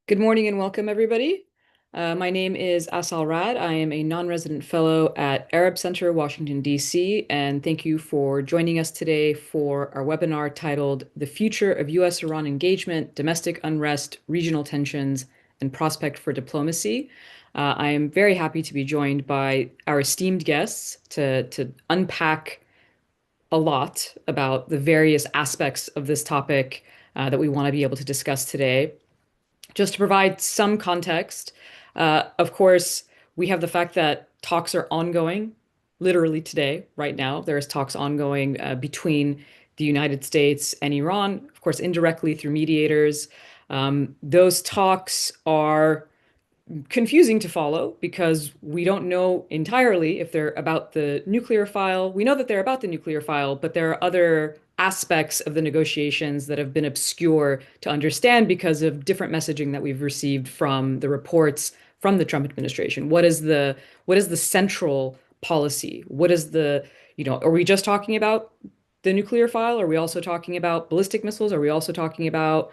Good morning and welcome, everybody. My name is Asal Rad. I am a non-resident fellow at Arab Center, Washington, D.C., and thank you for joining us today for our webinar titled The Future of U.S.-Iran Engagement, Domestic Unrest, Regional Tensions, and Prospect for Diplomacy. I am very happy to be joined by our esteemed guests to unpack a lot about the various aspects of this topic that we want to be able to discuss today. Just to provide some context, of course, we have the fact that talks are ongoing, literally today, right now. There is talks ongoing between the United States and Iran, of course, indirectly through mediators. Those talks are confusing to follow because we don't know entirely if they're about the nuclear file. We know that they're about the nuclear file, but there are other aspects of the negotiations that have been obscure to understand because of different messaging that we've received from the reports from the Trump administration. What is the central policy? What is are we just talking about the nuclear file? Are we also talking about ballistic missiles? Are we also talking about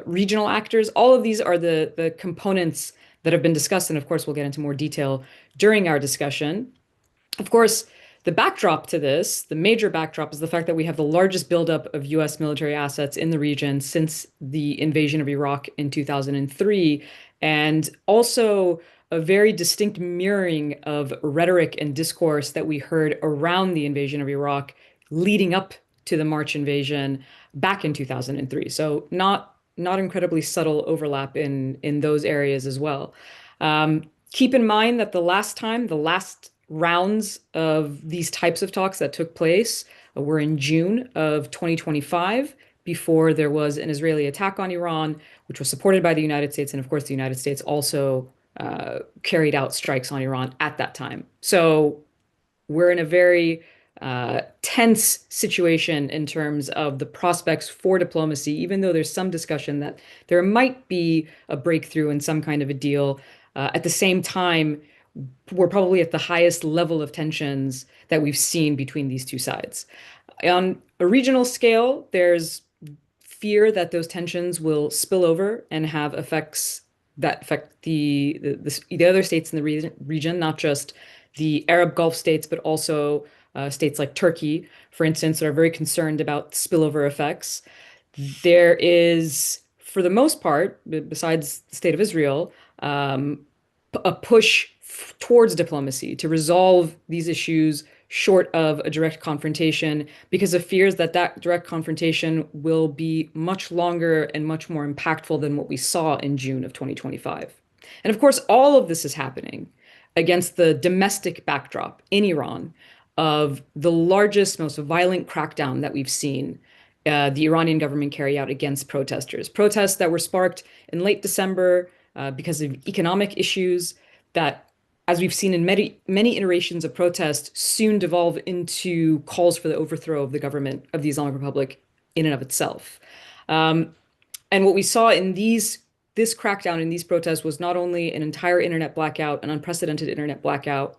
regional actors? All of these are the components that have been discussed, and of course, we'll get into more detail during our discussion. Of course, the backdrop to this, the major backdrop, is the fact that we have the largest buildup of U.S. military assets in the region since the invasion of Iraq in 2003, and also a very distinct mirroring of rhetoric and discourse that we heard around the invasion of Iraq leading up to the March invasion back in 2003. So not incredibly subtle overlap in those areas as well. Keep in mind that the last rounds of these types of talks that took place were in June of 2025, before there was an Israeli attack on Iran, which was supported by the United States. And of course, the United States also carried out strikes on Iran at that time. So we're in a very tense situation in terms of the prospects for diplomacy, even though there's some discussion that there might be a breakthrough in some kind of a deal. At the same time, we're probably at the highest level of tensions that we've seen between these two sides. On a regional scale, there's fear that those tensions will spill over and have effects that affect the other states in the region, not just the Arab Gulf states, but also states like Turkey, for instance, that are very concerned about spillover effects. There is, for the most part, besides the state of Israel, a push towards diplomacy to resolve these issues short of a direct confrontation because of fears that that direct confrontation will be much longer and much more impactful than what we saw in June of 2025. And of course, all of this is happening against the domestic backdrop in Iran of the largest, most violent crackdown that we've seen the Iranian government carry out against protesters. Protests that were sparked in late December because of economic issues that, as we've seen in many iterations of protest, soon devolve into calls for the overthrow of the government of the Islamic Republic in and of itself. And what we saw in this crackdown in these protests was not only an entire internet blackout, an unprecedented internet blackout,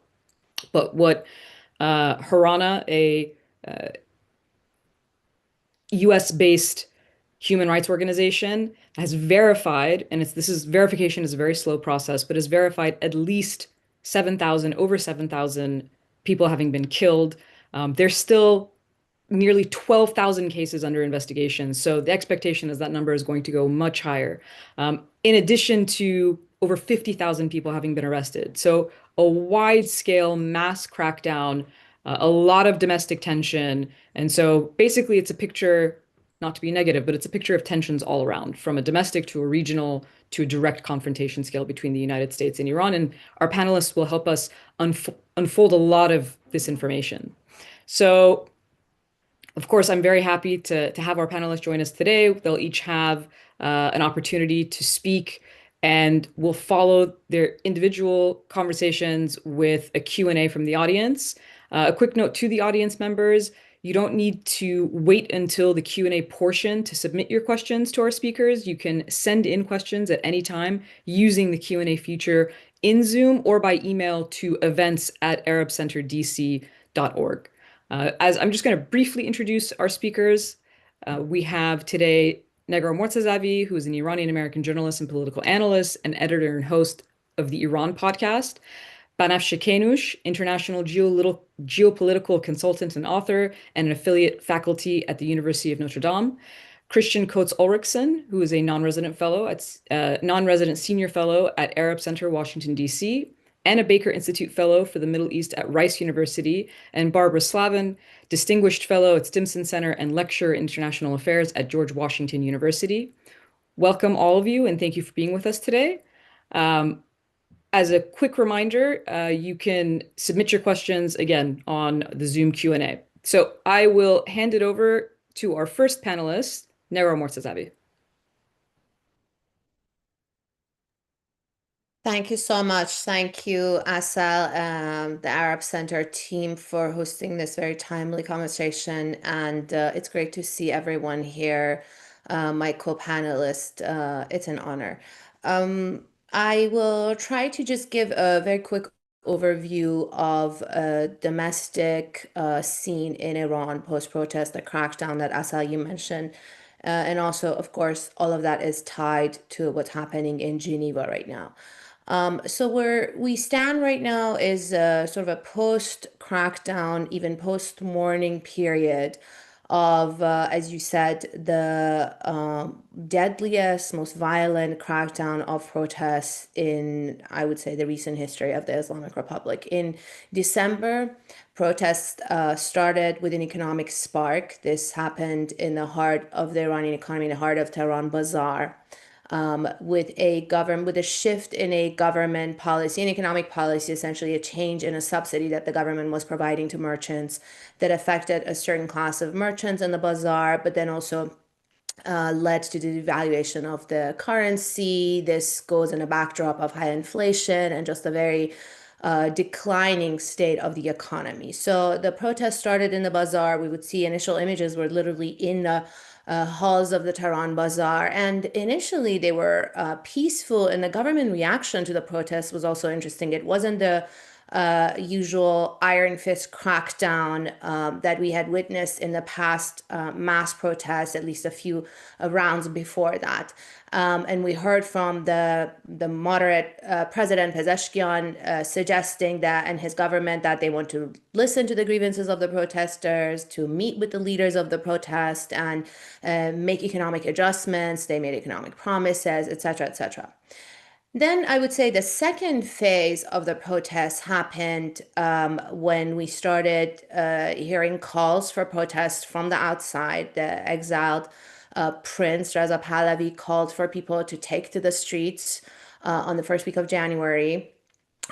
but what Harana, a US-based human rights organization, has verified, and verification is a very slow process, but has verified at least 7,000, over 7,000 people having been killed. There's still nearly 12,000 cases under investigation. So the expectation is that number is going to go much higher, in addition to over 50,000 people having been arrested. So a wide-scale mass crackdown, a lot of domestic tension. And so basically it's a picture, not to be negative, but it's a picture of tensions all around, from a domestic to a regional to a direct confrontation scale between the United States and Iran. And our panelists will help us unfold a lot of this information. So, of course, I'm very happy to have our panelists join us today. They'll each have an opportunity to speak, and we'll follow their individual conversations with a Q&A from the audience. A quick note to the audience members: you don't need to wait until the Q&A portion to submit your questions to our speakers. You can send in questions at any time using the Q&A feature in Zoom or by email to events@arabcenterdc.org. As I'm just going to briefly introduce our speakers. We have today Negar Mortazavi, who is an Iranian American journalist and political analyst and editor and host of the Iran podcast. Banaf Shekenush, international geopolitical consultant and author, and an affiliate faculty at the University of Notre Dame. Christian Coates Ulrichsen, who is a non-resident senior fellow at Arab Center, Washington, D.C., and a Baker Institute Fellow for the Middle East at Rice University, and Barbara Slavin, Distinguished Fellow at Stimson Center and Lecturer in International Affairs at George Washington University. Welcome, all of you, and thank you for being with us today. Um, as a quick reminder, you can submit your questions again on the Zoom Q&A. So I will hand it over to our first panelist, Nero Mortazavi. Thank you so much. Thank you, Asal, the Arab Center team for hosting this very timely conversation. And it's great to see everyone here, my co-panelist. It's an honor. I will try to just give a very quick overview of domestic scene in Iran post-protest, the crackdown that Asal you mentioned. And also, of course, all of that is tied to what's happening in Geneva right now. So where we stand right now is sort of a post crackdown, even post mourning period of, as you said, the deadliest, most violent crackdown of protests in, I would say, the recent history of the Islamic Republic. In December, protests started with an economic spark. This happened in the heart of the Iranian economy, in the heart of Tehran Bazaar, with a shift in a government policy, an economic policy, essentially a change in a subsidy that the government was providing to merchants that affected a certain class of merchants in the bazaar, but then also led to the devaluation of the currency. This goes in a backdrop of high inflation and just a very declining state of the economy. So the protest started in the bazaar. We would see initial images were literally in the halls of the Tehran Bazaar. And initially they were peaceful, and the government reaction to the protest was also interesting. It wasn't the usual iron fist crackdown that we had witnessed in the past mass protests, at least a few rounds before that. And we heard from the moderate President Pezeshkian suggesting that, and his government, that they want to listen to the grievances of the protesters, to meet with the leaders of the protest, and make economic adjustments. They made economic promises, etc., etc. Then I would say the second phase of the protests happened when we started hearing calls for protests from the outside. The exiled Prince Reza Pahlavi called for people to take to the streets on the first week of January,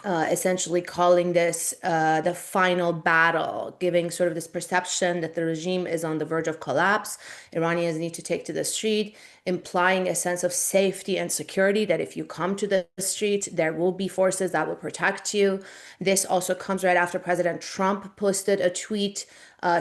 essentially calling this the final battle, giving sort of this perception that the regime is on the verge of collapse. Iranians need to take to the street, implying a sense of safety and security, that if you come to the street, there will be forces that will protect you. This also comes right after President Trump posted a tweet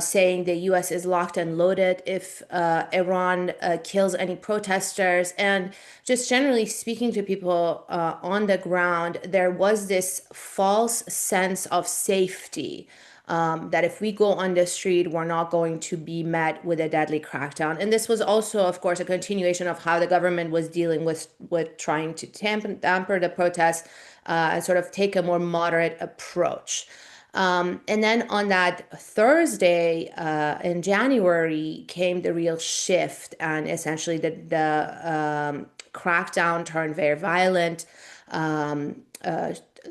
saying the US is locked and loaded if Iran kills any protesters. And just generally speaking to people on the ground, there was this false sense of safety. That if we go on the street, we're not going to be met with a deadly crackdown. And this was also, of course, a continuation of how the government was dealing with trying to damper the protests and sort of take a more moderate approach. And then on that Thursday in January came the real shift, and essentially the crackdown turned very violent,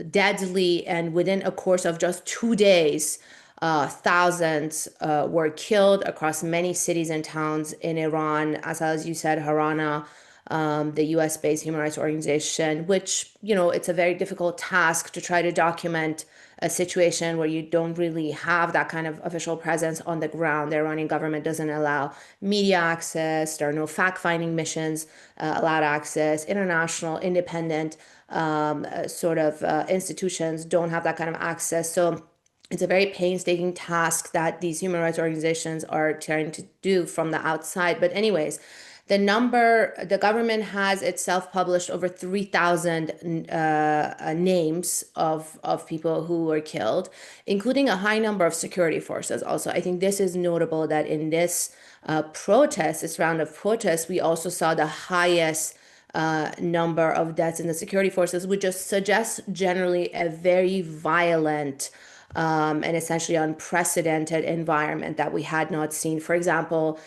deadly, and within a course of just 2 days, thousands were killed across many cities and towns in Iran. As you said, Harana, the US-based human rights organization, which, it's a very difficult task to try to document a situation where you don't really have that kind of official presence on the ground. The Iranian government doesn't allow media access. There are no fact-finding missions allowed access. International, independent institutions don't have that kind of access. So it's a very painstaking task that these human rights organizations are trying to do from the outside. But anyways, The government has itself published over 3,000 names of people who were killed, including a high number of security forces. Also, I think this is notable that in this round of protests, we also saw the highest number of deaths in the security forces, which just suggests generally a very violent and essentially unprecedented environment that we had not seen. For example,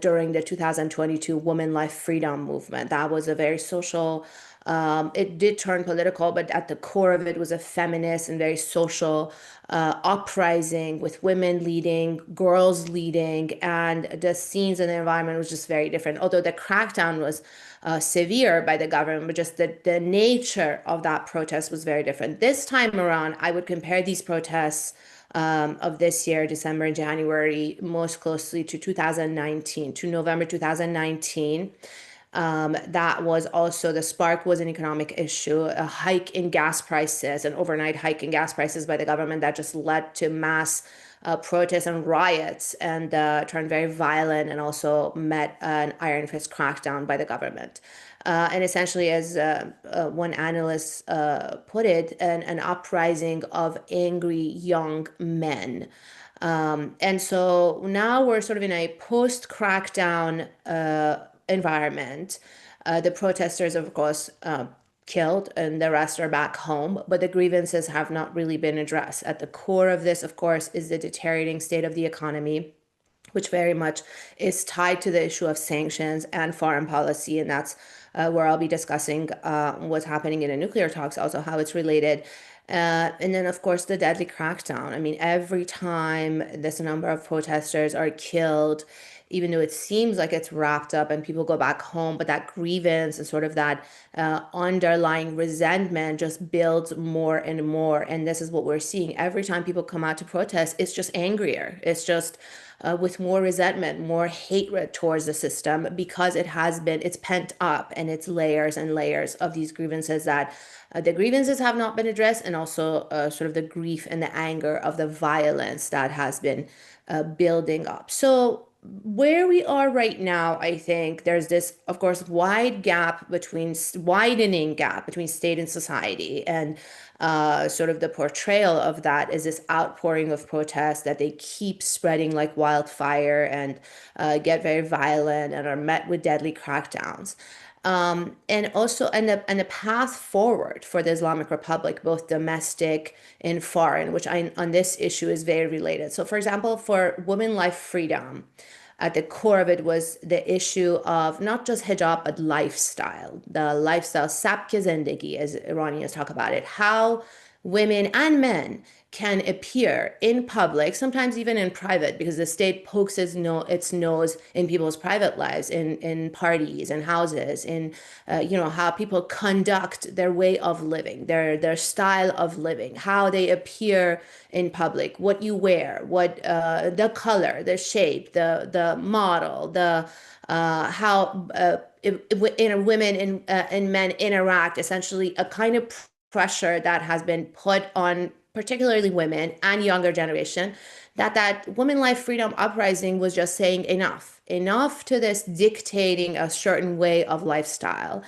during the 2022 Women Life Freedom movement, that was a very social. It did turn political, but at the core of it was a feminist and very social uprising with women leading, girls leading, and the scenes and the environment was just very different. Although the crackdown was severe by the government, but just the nature of that protest was very different. This time around, I would compare these protests of this year, December and January, most closely to 2019, to November 2019. That was also the spark was an economic issue, a hike in gas prices, an overnight hike in gas prices by the government that just led to mass protests and riots and turned very violent and also met an iron fist crackdown by the government. And essentially, as one analyst put it, an uprising of angry young men. And so now we're sort of in a post crackdown environment. The protesters, of course, killed, and the rest are back home, but the grievances have not really been addressed. At the core of this, of course, is the deteriorating state of the economy, which very much is tied to the issue of sanctions and foreign policy. And that's where I'll be discussing what's happening in the nuclear talks, also how it's related. And then, of course, the deadly crackdown. I mean, every time this number of protesters are killed, even though it seems like it's wrapped up and people go back home, but that grievance and sort of that underlying resentment just builds more and more. And this is what we're seeing. Every time people come out to protest, it's just angrier. It's just with more resentment, more hatred towards the system because it's pent up and it's layers and layers of these grievances that the grievances have not been addressed, and also sort of the grief and the anger of the violence that has been building up. So, where we are right now, I think there's this, of course, widening gap between state and society, and sort of the portrayal of that is this outpouring of protests that they keep spreading like wildfire and get very violent and are met with deadly crackdowns. And also, and the path forward for the Islamic Republic, both domestic and foreign, which on this issue is very related. So, for example, for women life freedom, at the core of it was the issue of not just hijab, but lifestyle, the lifestyle, sabk zindagi, as Iranians talk about it, how women and men can appear in public, sometimes even in private, because the state pokes its nose in people's private lives, in parties and houses, in how people conduct their way of living, their style of living, how they appear in public, what you wear, what the color, the shape, the model, the how women and men interact, essentially a kind of pressure that has been put on particularly women and younger generation, that women life freedom uprising was just saying enough to this dictating a certain way of lifestyle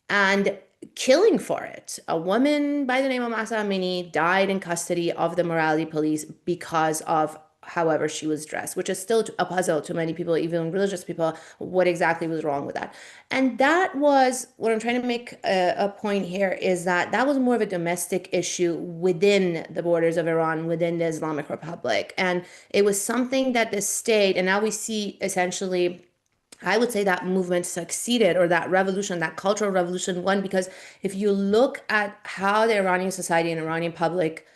and killing for it. A woman by the name of Masa Amini died in custody of the morality police because of however she was dressed, which is still a puzzle to many people, even religious people, what exactly was wrong with that. And that was what I'm trying to make a point here is that was more of a domestic issue within the borders of Iran, within the Islamic Republic. And it was something that the state, and now we see essentially I would say that movement succeeded, or that revolution, that cultural revolution won, because if you look at how the Iranian society and Iranian public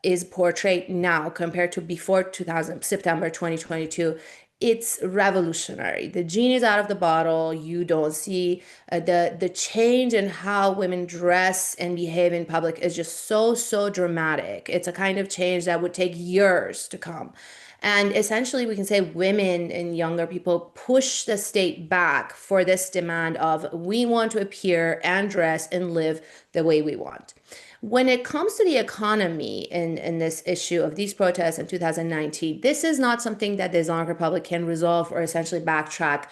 is portrayed now compared to before 2000, September 2022, it's revolutionary. The genie is out of the bottle. You don't see the change in how women dress and behave in public is just so dramatic. It's a kind of change that would take years to come. And essentially, we can say women and younger people push the state back for this demand of we want to appear and dress and live the way we want. When it comes to the economy in this issue of these protests in 2019, this is not something that the Islamic Republic can resolve or essentially backtrack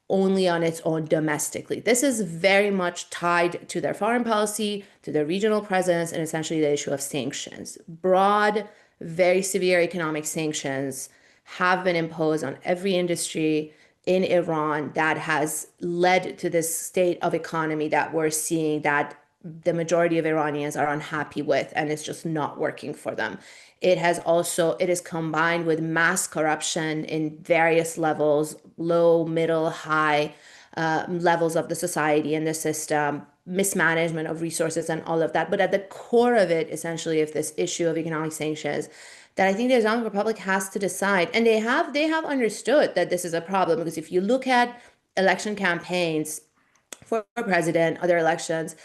only on its own domestically. This is very much tied to their foreign policy, to their regional presence, and essentially the issue of sanctions. Broad, very severe economic sanctions have been imposed on every industry in Iran that has led to this state of economy that we're seeing, that the majority of Iranians are unhappy with, and it's just not working for them. It is combined with mass corruption in various levels, low, middle, high levels of the society and the system, mismanagement of resources and all of that. But at the core of it, essentially, of this issue of economic sanctions, that I think the Islamic Republic has to decide, and they have understood that this is a problem, because if you look at election campaigns for president, other elections,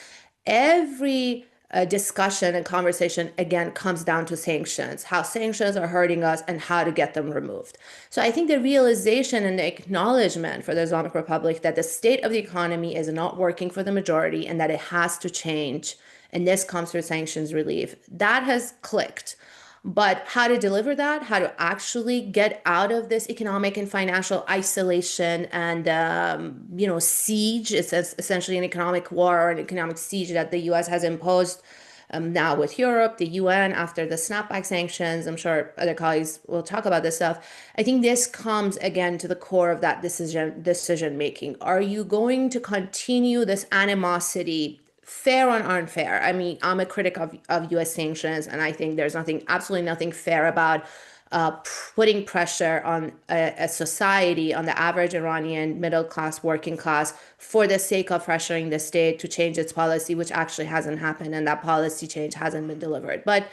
every discussion and conversation again comes down to sanctions, how sanctions are hurting us and how to get them removed. So I think the realization and the acknowledgement for the Islamic Republic that the state of the economy is not working for the majority and that it has to change, and this comes through sanctions relief, that has clicked. But how to deliver that, how to actually get out of this economic and financial isolation and siege. It's essentially an economic war or an economic siege that the U.S. has imposed now with Europe, the UN after the snapback sanctions. I'm sure other colleagues will talk about this stuff. I think this comes again to the core of that decision making. Are you going to continue this animosity, fair or unfair? I mean, I'm a critic of US sanctions, and I think there's absolutely nothing fair about putting pressure on a society, on the average Iranian middle class, working class, for the sake of pressuring the state to change its policy, which actually hasn't happened, and that policy change hasn't been delivered. But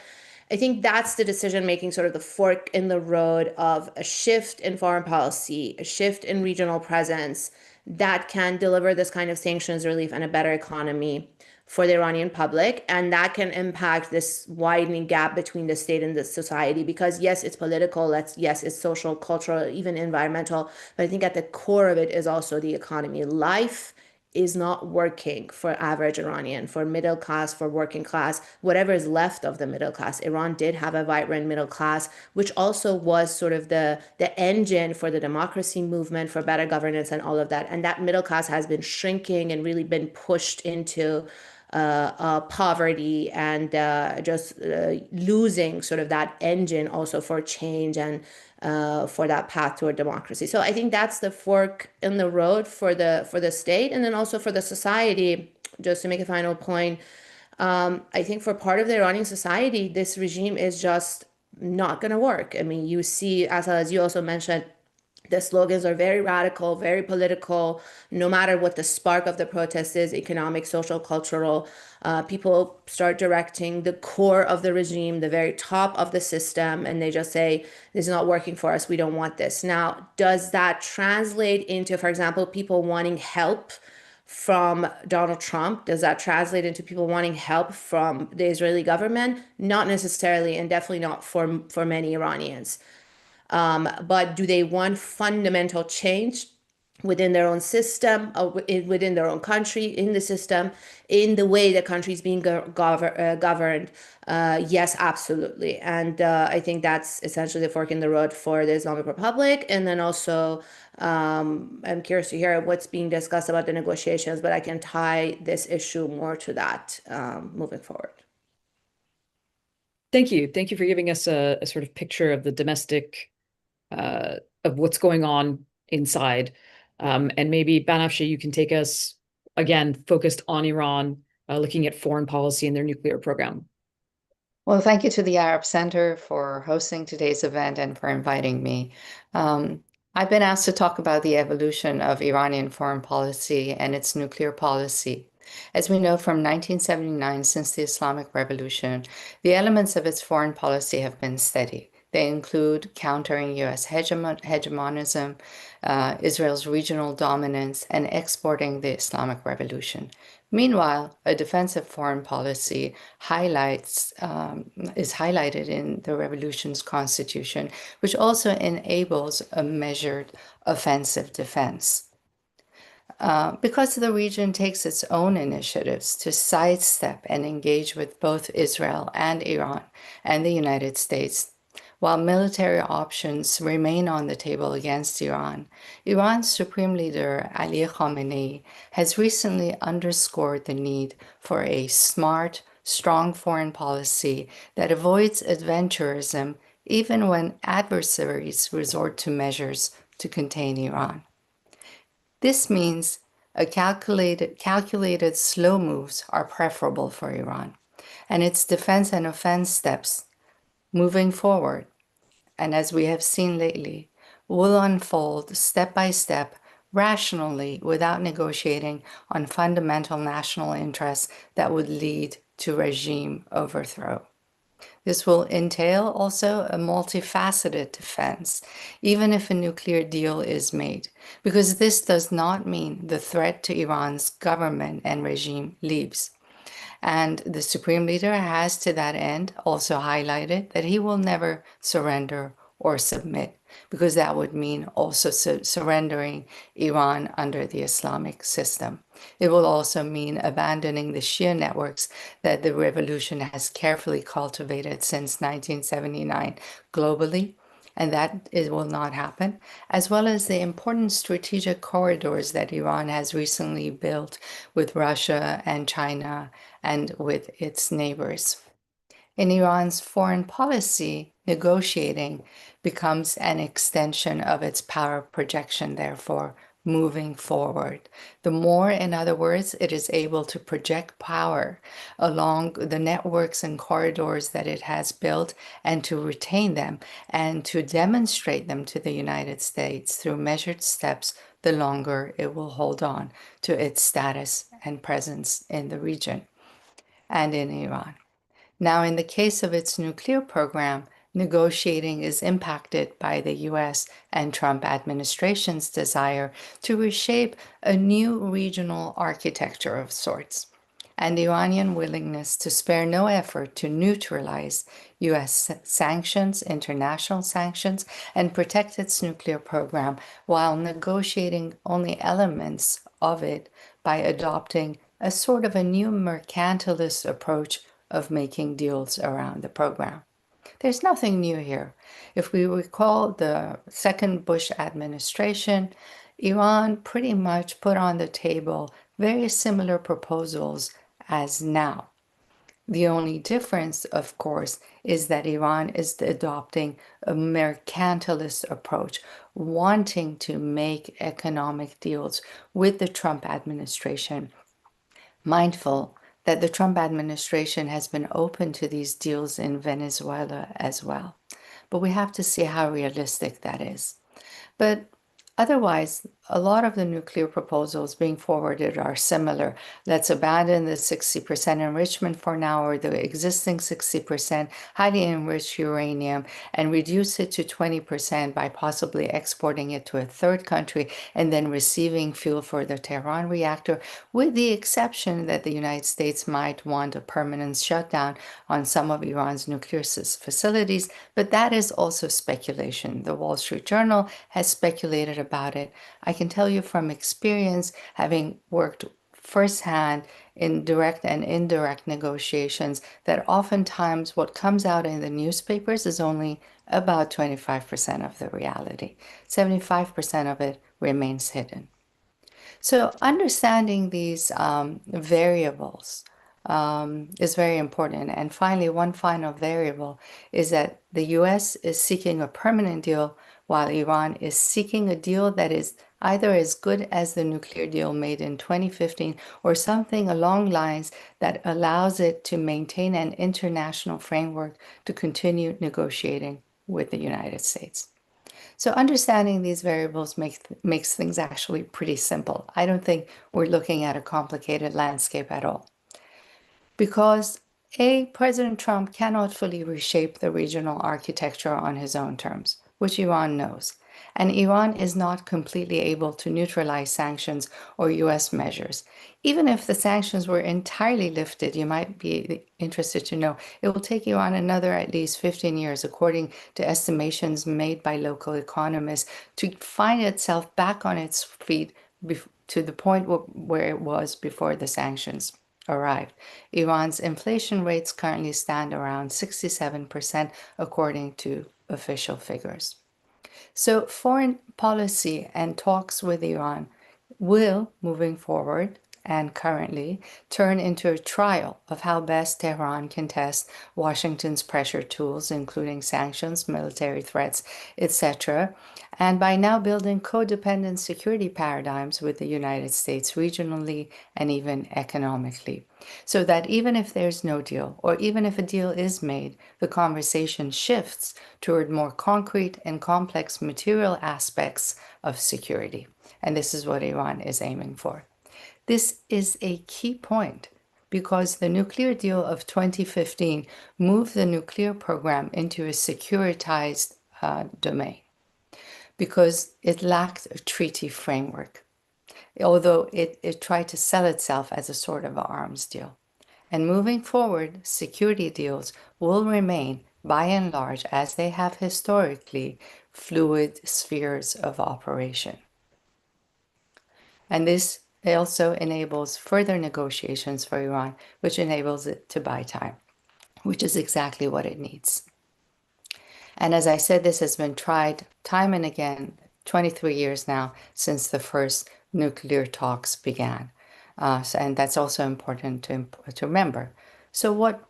I think that's the decision making, sort of the fork in the road of a shift in foreign policy, a shift in regional presence that can deliver this kind of sanctions relief and a better economy for the Iranian public. And that can impact this widening gap between the state and the society. Because yes, it's political, yes, it's social, cultural, even environmental. But I think at the core of it is also the economy. Life is not working for average Iranian, for middle class, for working class, whatever is left of the middle class. Iran did have a vibrant middle class, which also was sort of the engine for the democracy movement, for better governance and all of that. And that middle class has been shrinking and really been pushed into poverty and just losing sort of that engine also for change and for that path toward democracy. So I think that's the fork in the road for the state, and then also for the society. Just to make a final point, I think for part of the Iranian society, this regime is just not going to work. I mean, you see, as you also mentioned, the slogans are very radical, very political, no matter what the spark of the protest is, economic, social, cultural. People start directing the core of the regime, the very top of the system, and they just say, this is not working for us. We don't want this. Now, does that translate into, for example, people wanting help from Donald Trump? Does that translate into people wanting help from the Israeli government? Not necessarily, and definitely not for many Iranians. But do they want fundamental change within their own system, within their own country, in the system, in the way the country is being governed? Yes, absolutely. And I think that's essentially the fork in the road for the Islamic Republic. And then also, I'm curious to hear what's being discussed about the negotiations, but I can tie this issue more to that moving forward. Thank you. Thank you for giving us a sort of picture of the domestic of what's going on inside. And maybe Banafsheh, you can take us again, focused on Iran, looking at foreign policy and their nuclear program. Well, thank you to the Arab Center for hosting today's event and for inviting me. I've been asked to talk about the evolution of Iranian foreign policy and its nuclear policy. As we know from 1979, since the Islamic Revolution, the elements of its foreign policy have been steady. They include countering U.S. hegemonism, Israel's regional dominance, and exporting the Islamic Revolution. Meanwhile, a defensive foreign policy is highlighted in the revolution's constitution, which also enables a measured offensive defense. Because the region takes its own initiatives to sidestep and engage with both Israel and Iran and the United States, while military options remain on the table against Iran, Iran's Supreme Leader Ali Khamenei has recently underscored the need for a smart, strong foreign policy that avoids adventurism even when adversaries resort to measures to contain Iran. This means calculated slow moves are preferable for Iran, and its defense and offense steps moving forward, and as we have seen lately, will unfold step by step, rationally, without negotiating on fundamental national interests that would lead to regime overthrow. This will entail also a multifaceted defense, even if a nuclear deal is made, because this does not mean the threat to Iran's government and regime leaves. And the Supreme Leader has, to that end, also highlighted that he will never surrender or submit, because that would mean also surrendering Iran under the Islamic system. It will also mean abandoning the Shia networks that the revolution has carefully cultivated since 1979 globally, and that it will not happen, as well as the important strategic corridors that Iran has recently built with Russia and China and with its neighbors. In Iran's foreign policy, negotiating becomes an extension of its power projection, therefore, moving forward. The more, in other words, it is able to project power along the networks and corridors that it has built and to retain them and to demonstrate them to the United States through measured steps, the longer it will hold on to its status and presence in the region and in Iran. Now, in the case of its nuclear program, negotiating is impacted by the US and Trump administration's desire to reshape a new regional architecture of sorts, and the Iranian willingness to spare no effort to neutralize US sanctions, international sanctions, and protect its nuclear program while negotiating only elements of it by adopting a sort of a new mercantilist approach of making deals around the program. There's nothing new here. If we recall the second Bush administration, Iran pretty much put on the table very similar proposals as now. The only difference, of course, is that Iran is adopting a mercantilist approach, wanting to make economic deals with the Trump administration, mindful that the Trump administration has been open to these deals in Venezuela as well. But we have to see how realistic that is. But otherwise, a lot of the nuclear proposals being forwarded are similar. Let's abandon the 60% enrichment for now, or the existing 60% highly enriched uranium, and reduce it to 20% by possibly exporting it to a third country and then receiving fuel for the Tehran reactor, with the exception that the United States might want a permanent shutdown on some of Iran's nuclear facilities. But that is also speculation. The Wall Street Journal has speculated about it. I can tell you from experience, having worked firsthand in direct and indirect negotiations, that oftentimes what comes out in the newspapers is only about 25% of the reality. 75% of it remains hidden. So understanding these variables is very important. And finally, one final variable is that the US is seeking a permanent deal while Iran is seeking a deal that is either as good as the nuclear deal made in 2015 or something along lines that allows it to maintain an international framework to continue negotiating with the United States. So understanding these variables makes things actually pretty simple. I don't think we're looking at a complicated landscape at all. Because A, President Trump cannot fully reshape the regional architecture on his own terms, which Iran knows. And Iran is not completely able to neutralize sanctions or US measures. Even if the sanctions were entirely lifted, you might be interested to know, it will take Iran another at least 15 years, according to estimations made by local economists, to find itself back on its feet to the point where it was before the sanctions arrived. Iran's inflation rates currently stand around 67%, according to official figures. So foreign policy and talks with Iran will, moving forward and currently, turn into a trial of how best Tehran can test Washington's pressure tools, including sanctions, military threats, etc., and by now building codependent security paradigms with the United States regionally and even economically. So that even if there's no deal, or even if a deal is made, the conversation shifts toward more concrete and complex material aspects of security. And this is what Iran is aiming for. This is a key point because the nuclear deal of 2015 moved the nuclear program into a securitized domain because it lacked a treaty framework, although it tried to sell itself as a sort of an arms deal. And moving forward, security deals will remain, by and large, as they have historically, fluid spheres of operation. And this also enables further negotiations for Iran, which enables it to buy time, which is exactly what it needs. And as I said, this has been tried time and again, 23 years now since the first nuclear talks began. And that's also important to remember. So what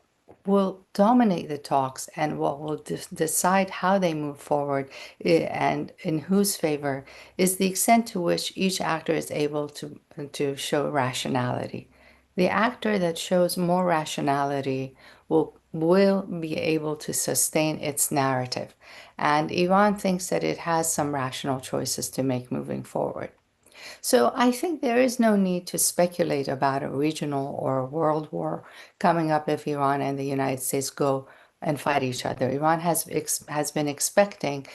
will dominate the talks and what will decide how they move forward and in whose favor is the extent to which each actor is able to show rationality. The actor that shows more rationality will be able to sustain its narrative. And Iran thinks that it has some rational choices to make moving forward. So I think there is no need to speculate about a regional or a world war coming up if Iran and the United States go and fight each other. Iran has been expecting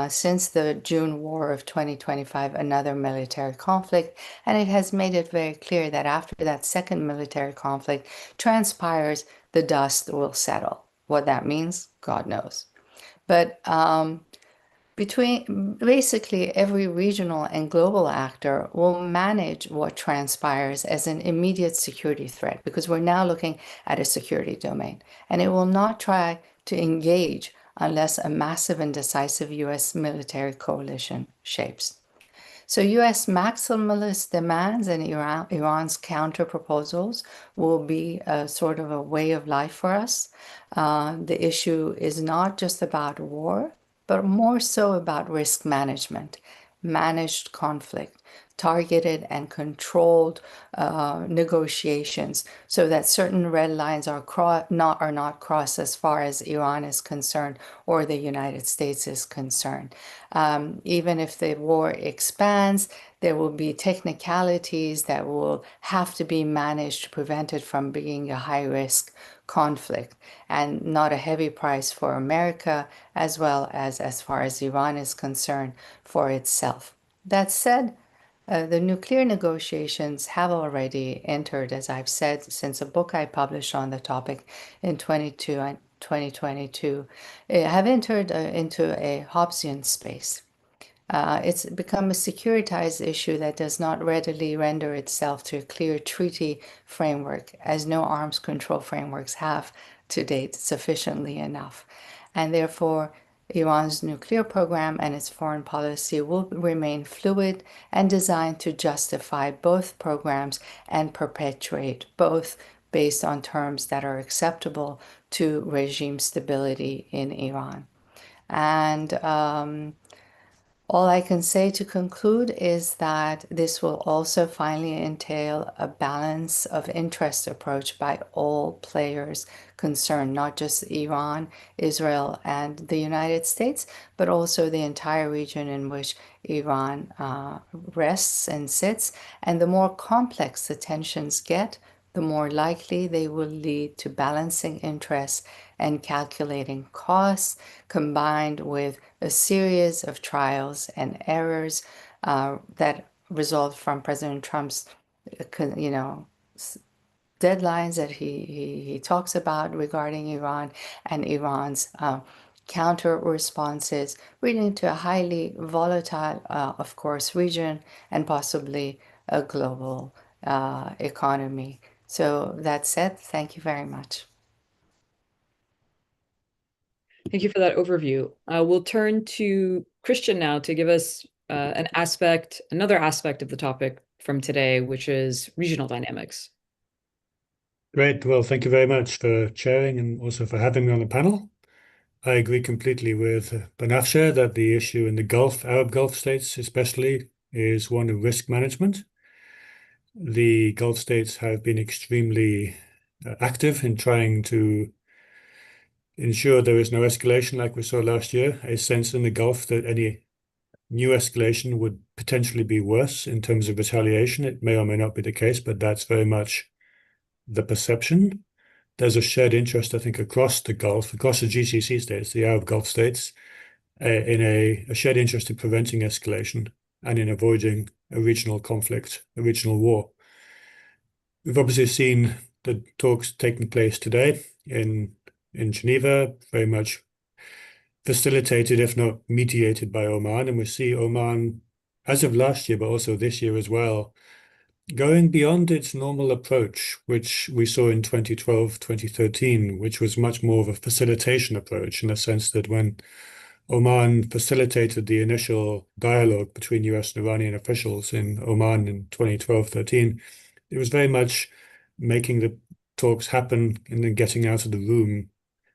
since the June war of 2025 another military conflict, and it has made it very clear that after that second military conflict transpires, the dust will settle. What that means, God knows. But between basically every regional and global actor will manage what transpires as an immediate security threat because we're now looking at a security domain, and it will not try to engage unless a massive and decisive US military coalition shapes. So US maximalist demands and Iran's counter proposals will be a sort of a way of life for us. The issue is not just about war, but more so about risk management, managed conflict, targeted and controlled negotiations so that certain red lines are not crossed as far as Iran is concerned or the United States is concerned. Even if the war expands, there will be technicalities that will have to be managed to prevent it from being a high-risk conflict and not a heavy price for America as well as far as Iran is concerned for itself. That said, the nuclear negotiations have already entered, as I've said, since a book I published on the topic in 2022, have entered into a Hobbesian space. It's become a securitized issue that does not readily render itself to a clear treaty framework, as no arms control frameworks have to date sufficiently enough. And therefore, Iran's nuclear program and its foreign policy will remain fluid and designed to justify both programs and perpetuate both based on terms that are acceptable to regime stability in Iran. And all I can say to conclude is that this will also finally entail a balance of interest approach by all players concerned, not just Iran, Israel, and the United States, but also the entire region in which Iran rests and sits. And the more complex the tensions get, the more likely they will lead to balancing interests and calculating costs combined with a series of trials and errors that result from President Trump's, you know, deadlines that he talks about regarding Iran and Iran's counter responses, leading to a highly volatile, of course, region and possibly a global economy. So that said, thank you very much. Thank you for that overview. We'll turn to Christian now to give us another aspect of the topic from today, which is regional dynamics. Great. Well, thank you very much for chairing and also for having me on the panel. I agree completely with Banafsheh that the issue in the Gulf, Arab Gulf states especially, is one of risk management. The Gulf states have been extremely active in trying to ensure there is no escalation like we saw last year, a sense in the Gulf that any new escalation would potentially be worse in terms of retaliation. It may or may not be the case, but that's very much the perception. There's a shared interest, I think, across the Gulf, across the GCC states, the Arab Gulf states, in a shared interest in preventing escalation and in avoiding a regional conflict, a regional war. We've obviously seen the talks taking place today in Geneva, very much facilitated, if not mediated, by Oman. And we see Oman, as of last year, but also this year as well, going beyond its normal approach, which we saw in 2012, 2013, which was much more of a facilitation approach in the sense that when Oman facilitated the initial dialogue between US and Iranian officials in Oman in 2012-13, it was very much making the talks happen and then getting out of the room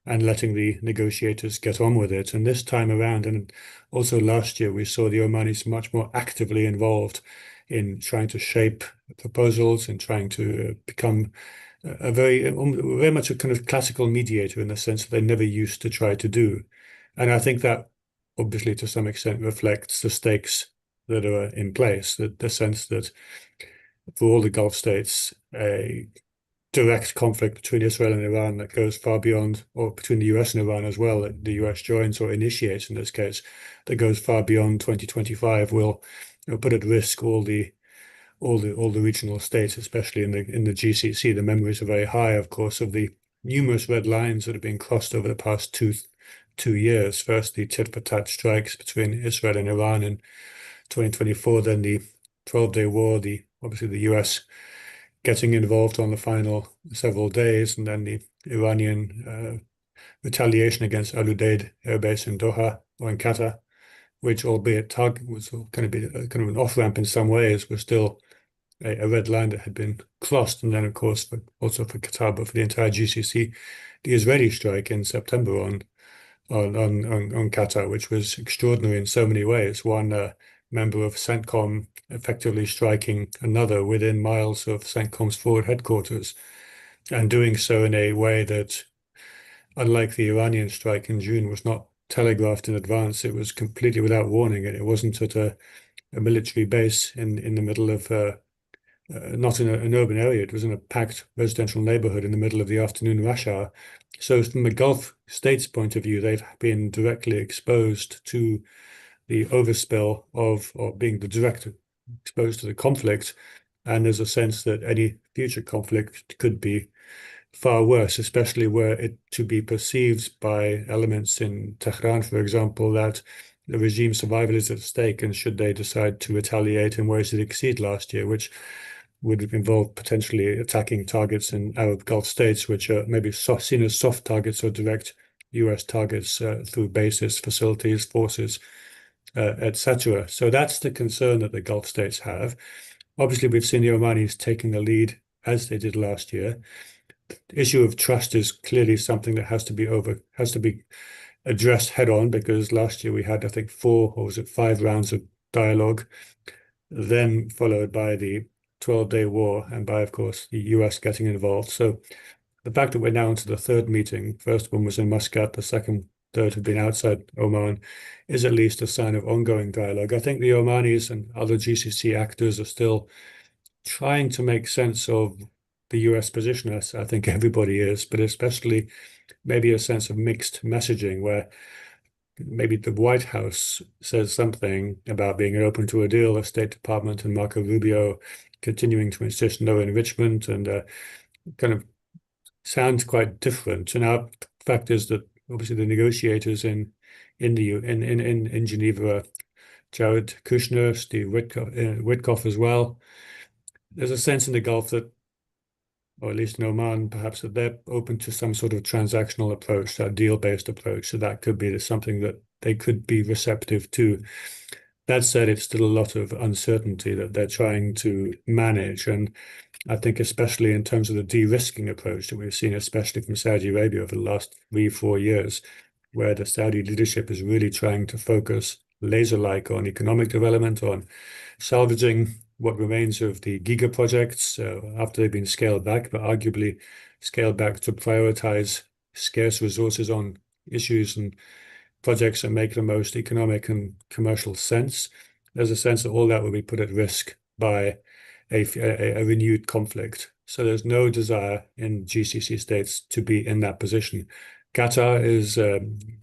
and letting the negotiators get on with it. And this time around, and also last year, we saw the Omanis much more actively involved in trying to shape proposals and trying to become a very much a kind of classical mediator in the sense that they never used to try to do. And I think that obviously to some extent reflects the stakes that are in place, that the sense that for all the Gulf states, a direct conflict between Israel and Iran that goes far beyond, or between the US and Iran as well, that the US joins or initiates in this case, that goes far beyond 2025 will put at risk all the regional states, especially in the GCC. The memories are very high, of course, of the numerous red lines that have been crossed over the past two years. First, the tit for tat strikes between Israel and Iran in 2024, then the 12-day war, obviously the US getting involved on the final several days, and then the Iranian retaliation against Al Udeid air base in Doha or in Qatar, which albeit target was going to be kind of an off-ramp in some ways, was still a red line that had been crossed. And then, of course, also for Qatar, but for the entire GCC, the Israeli strike in September on Qatar, which was extraordinary in so many ways. One member of CENTCOM effectively striking another within miles of CENTCOM's forward headquarters, and doing so in a way that, unlike the Iranian strike in June, was not telegraphed in advance. It was completely without warning, and it wasn't at a military base in the middle of not in an urban area. It was in a packed residential neighborhood in the middle of the afternoon rush hour. So from the Gulf states' point of view, they've been directly exposed to the overspill of, or being the direct exposed to the conflict. And there's a sense that any future conflict could be far worse, especially were it to be perceived by elements in Tehran, for example, that the regime's survival is at stake, and should they decide to retaliate in ways that exceed last year, which would involve potentially attacking targets in Arab Gulf states, which are maybe seen as soft targets or direct US targets through bases, facilities, forces, etc. So that's the concern that the Gulf states have. Obviously, we've seen the Omanis taking the lead as they did last year. The issue of trust is clearly something that has to be addressed head on, because last year we had, I think, 5 rounds of dialogue, then followed by the 12-day war and by, of course, the US getting involved. So the fact that we're now into the third meeting, first one was in Muscat, the third have been outside Oman, is at least a sign of ongoing dialogue. I think the Omanis and other GCC actors are still trying to make sense of the US position, as I think everybody is, but especially maybe a sense of mixed messaging where maybe the White House says something about being open to a deal, the State Department and Marco Rubio continuing to insist no enrichment, and kind of sounds quite different. And our fact is that obviously the negotiators in Geneva, Jared Kushner, Steve Witkoff as well. There's a sense in the Gulf that or at least in Oman, perhaps that they're open to some sort of transactional approach, that deal-based approach. So that could be something that they could be receptive to. That said, it's still a lot of uncertainty that they're trying to manage. And I think especially in terms of the de-risking approach that we've seen, especially from Saudi Arabia over the last 3, 4 years, where the Saudi leadership is really trying to focus laser-like on economic development, on salvaging what remains of the giga projects after they've been scaled back, but arguably scaled back to prioritize scarce resources on issues and projects that make the most economic and commercial sense. There's a sense that all that will be put at risk by a renewed conflict. So there's no desire in GCC states to be in that position. Qatar is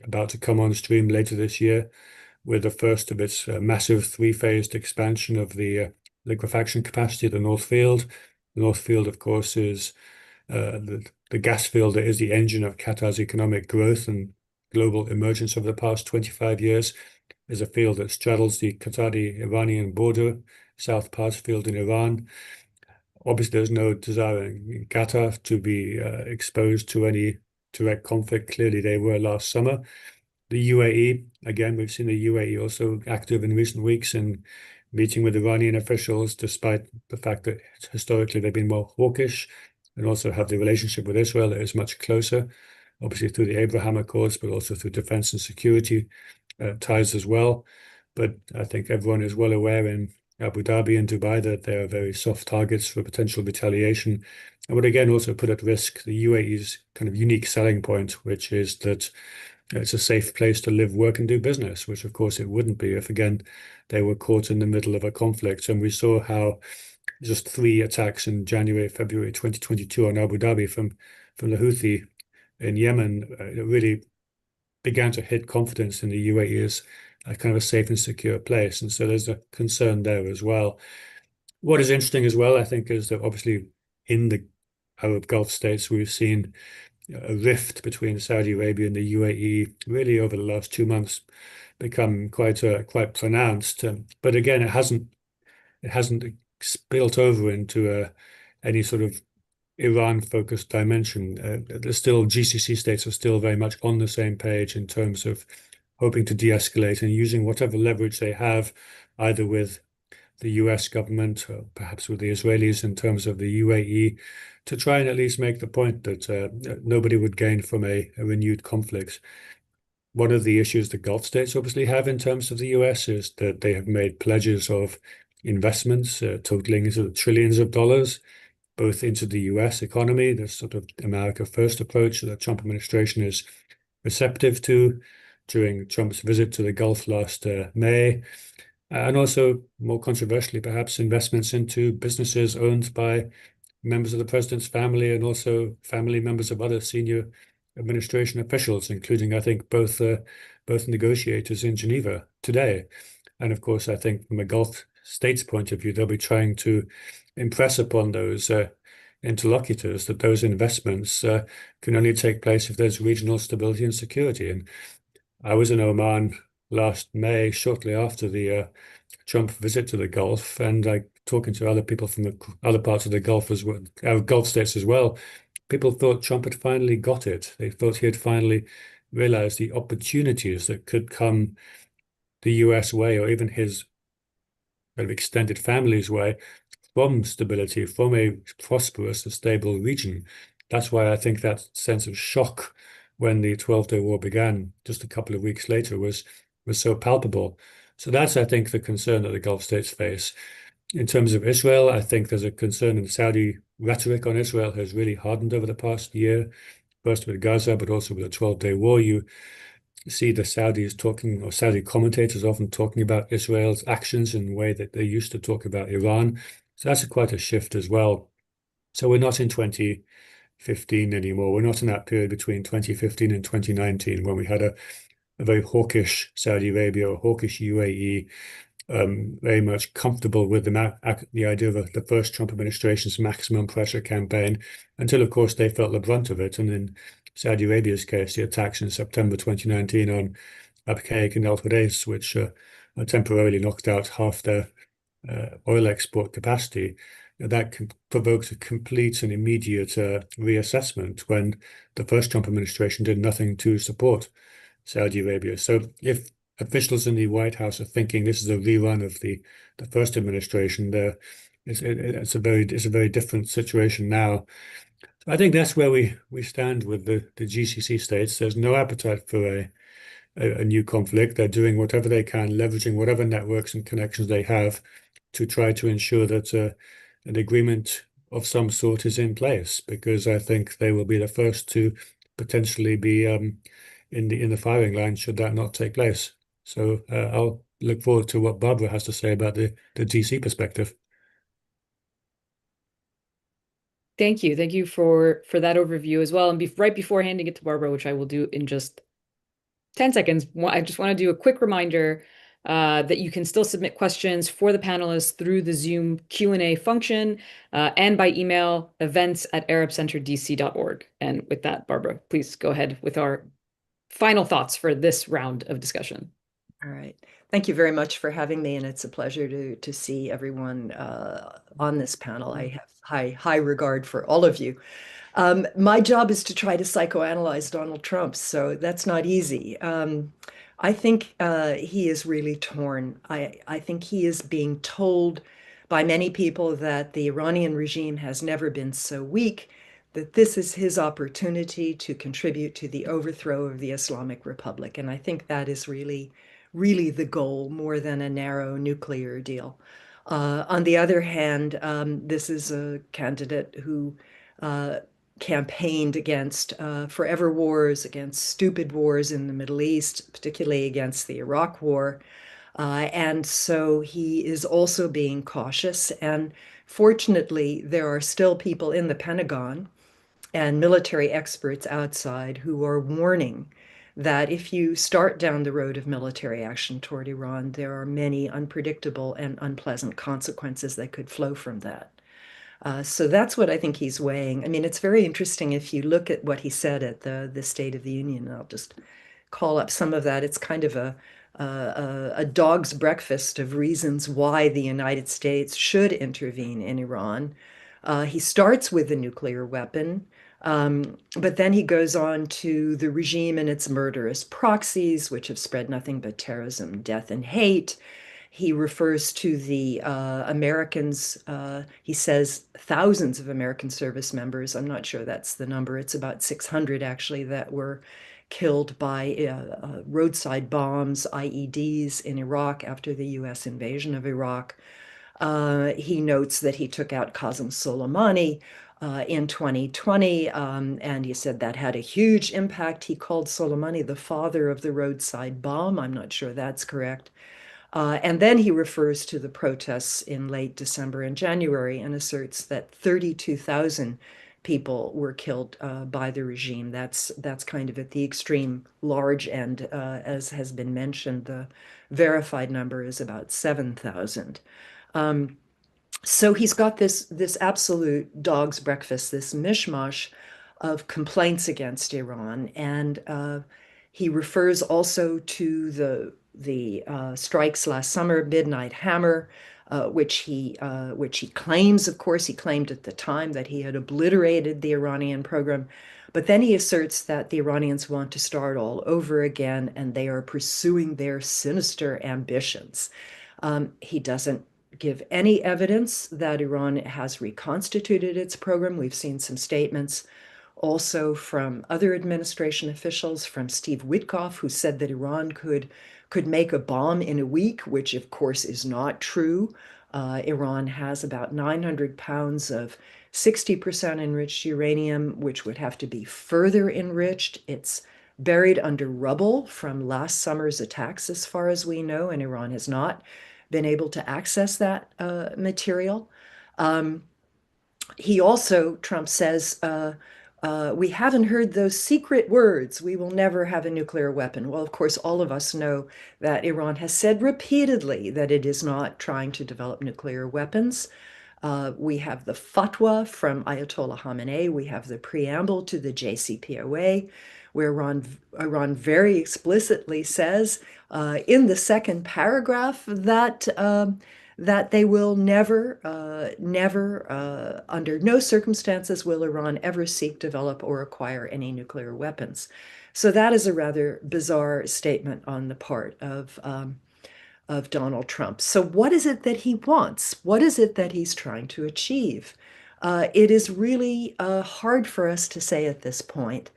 about to come on stream later this year with the first of its massive three-phased expansion of the liquefaction capacity at the North Field. The North Field, of course, is the gas field that is the engine of Qatar's economic growth and global emergence over the past 25 years, is a field that straddles the Qatari-Iranian border, South Pars field in Iran. Obviously, there's no desire in Qatar to be exposed to any direct conflict. Clearly, they were last summer. The UAE, again, we've seen the UAE also active in recent weeks in meeting with Iranian officials, despite the fact that historically they've been more hawkish, and also have the relationship with Israel that is much closer, obviously through the Abraham Accords, but also through defense and security ties as well. But I think everyone is well aware in Abu Dhabi and Dubai that they are very soft targets for potential retaliation, and would again also put at risk the UAE's kind of unique selling point, which is that it's a safe place to live, work, and do business, which of course it wouldn't be if, again, they were caught in the middle of a conflict. And we saw how just 3 attacks in January, February 2022 on Abu Dhabi from the Houthi in Yemen really began to hit confidence in the UAE as a kind of a safe and secure place. And so there's a concern there as well. What is interesting as well, I think, is that obviously in the Arab Gulf states, we've seen a rift between Saudi Arabia and the UAE really over the last 2 months become quite pronounced. But again, it hasn't spilt over into any sort of Iran-focused dimension. There's still GCC states are still very much on the same page in terms of hoping to de-escalate and using whatever leverage they have, either with the US government, or perhaps with the Israelis in terms of the UAE, to try and at least make the point that nobody would gain from a renewed conflict. One of the issues the Gulf states obviously have in terms of the US is that they have made pledges of investments totaling into the trillions of dollars, both into the US economy, this sort of America First approach that the Trump administration is receptive to during Trump's visit to the Gulf last May. And also, more controversially, perhaps investments into businesses owned by members of the president's family and also family members of other senior administration officials, including, I think, both negotiators in Geneva today. And of course, I think from a Gulf states point of view, they'll be trying to impress upon those interlocutors that those investments can only take place if there's regional stability and security. And I was in Oman last May, shortly after the Trump visit to the Gulf, and talking to other people from the other parts of the Gulf as well, Gulf states as well. People thought Trump had finally got it. They thought he had finally realized the opportunities that could come the US way, or even his kind of extended family's way, from stability, from a prosperous and stable region. That's why I think that sense of shock when the 12-day war began just a couple of weeks later was so palpable. So that's, I think, the concern that the Gulf states face. In terms of Israel, I think there's a concern, and Saudi rhetoric on Israel has really hardened over the past year, first with Gaza, but also with the 12-day war. You see the Saudis talking, or Saudi commentators often talking about Israel's actions in the way that they used to talk about Iran. So that's quite a shift as well. So we're not in 2015 anymore. We're not in that period between 2015 and 2019 when we had a very hawkish Saudi Arabia or hawkish UAE, very much comfortable with the idea of the first Trump administration's maximum pressure campaign, until, of course, they felt the brunt of it. And in Saudi Arabia's case, the attacks in September 2019 on Abqaiq and Al Hudayz, which temporarily knocked out half their oil export capacity, that provokes a complete and immediate reassessment when the first Trump administration did nothing to support Saudi Arabia. So if officials in the White House are thinking this is a rerun of the first administration, it's a very different situation now. I think that's where we stand with the GCC states. There's no appetite for a new conflict. They're doing whatever they can, leveraging whatever networks and connections they have to try to ensure that an agreement of some sort is in place, because I think they will be the first to potentially be in the firing line should that not take place. So I'll look forward to what Barbara has to say about the DC perspective. Thank you. Thank you for that overview as well. And right before handing it to Barbara, which I will do in just 10 seconds, I just want to do a quick reminder that you can still submit questions for the panelists through the Zoom Q&A function and by email events@arabcenterdc.org. And with that, Barbara, please go ahead with our final thoughts for this round of discussion. All right. Thank you very much for having me, and it's a pleasure to see everyone on this panel. I have high regard for all of you. My job is to try to psychoanalyze Donald Trump, so that's not easy. I think he is really torn. I think he is being told by many people that the Iranian regime has never been so weak, that this is his opportunity to contribute to the overthrow of the Islamic Republic. And I think that is really the goal, more than a narrow nuclear deal. On the other hand, this is a candidate who campaigned against forever wars, against stupid wars in the Middle East, particularly against the Iraq War. And so he is also being cautious. And fortunately, there are still people in the Pentagon and military experts outside who are warning that if you start down the road of military action toward Iran, there are many unpredictable and unpleasant consequences that could flow from that. So that's what I think he's weighing. I mean, it's very interesting if you look at what he said at the State of the Union. I'll just call up some of that. It's kind of a dog's breakfast of reasons why the United States should intervene in Iran. He starts with the nuclear weapon. But then he goes on to the regime and its murderous proxies, which have spread nothing but terrorism, death, and hate. He refers to the Americans, he says thousands of American service members. I'm not sure that's the number. It's about 600 actually that were killed by roadside bombs, IEDs in Iraq after the US invasion of Iraq. He notes that he took out Qasem Soleimani in 2020, and he said that had a huge impact. He called Soleimani the father of the roadside bomb. I'm not sure that's correct. And then he refers to the protests in late December and January and asserts that 32,000 people were killed by the regime. That's kind of at the extreme large end. As has been mentioned, the verified number is about 7,000. So he's got this absolute dog's breakfast, this mishmash of complaints against Iran, and he refers also to the strikes last summer, Midnight Hammer, which he claims, of course, he claimed at the time that he had obliterated the Iranian program, but then he asserts that the Iranians want to start all over again, and they are pursuing their sinister ambitions. He doesn't give any evidence that Iran has reconstituted its program. We've seen some statements also from other administration officials, from Steve Witkoff, who said that Iran could make a bomb in a week, which of course is not true. Iran has about 900 pounds of 60% enriched uranium, which would have to be further enriched. It's buried under rubble from last summer's attacks, as far as we know, and Iran has not been able to access that material. He also, Trump says, we haven't heard those secret words. We will never have a nuclear weapon. Well, of course, all of us know that Iran has said repeatedly that it is not trying to develop nuclear weapons. We have the fatwa from Ayatollah Khamenei. We have the preamble to the JCPOA, where Iran very explicitly says in the second paragraph that that they will never, under no circumstances will Iran ever seek, develop, or acquire any nuclear weapons. So that is a rather bizarre statement on the part of Donald Trump. So, what is it that he wants? What is it that he's trying to achieve? It is really hard for us to say at this point.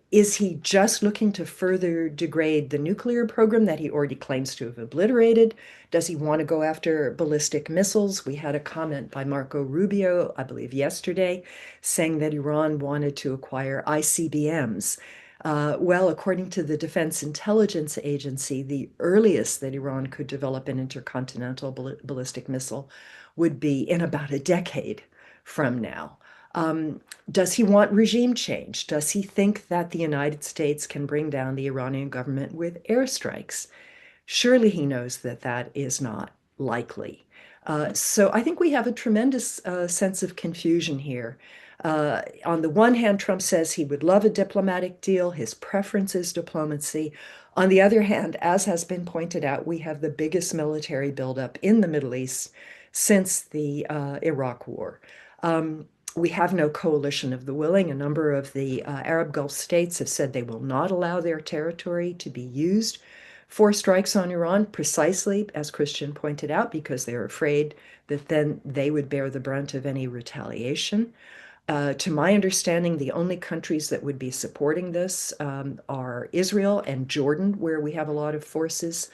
Is he just looking to further degrade the nuclear program that he already claims to have obliterated? Does he want to go after ballistic missiles? We had a comment by Marco Rubio, I believe yesterday, saying that Iran wanted to acquire ICBMs. Well, according to the Defense Intelligence Agency, the earliest that Iran could develop an intercontinental ballistic missile would be in about a decade from now. Does he want regime change? Does he think that the United States can bring down the Iranian government with airstrikes? Surely he knows that that is not likely. So I think we have a tremendous sense of confusion here. On the one hand, Trump says he would love a diplomatic deal. His preference is diplomacy. On the other hand, as has been pointed out, we have the biggest military buildup in the Middle East since the Iraq War. We have no coalition of the willing. A number of the Arab Gulf states have said they will not allow their territory to be used for strikes on Iran, precisely as Christian pointed out, because they're afraid that then they would bear the brunt of any retaliation. To my understanding, the only countries that would be supporting this are Israel and Jordan, where we have a lot of forces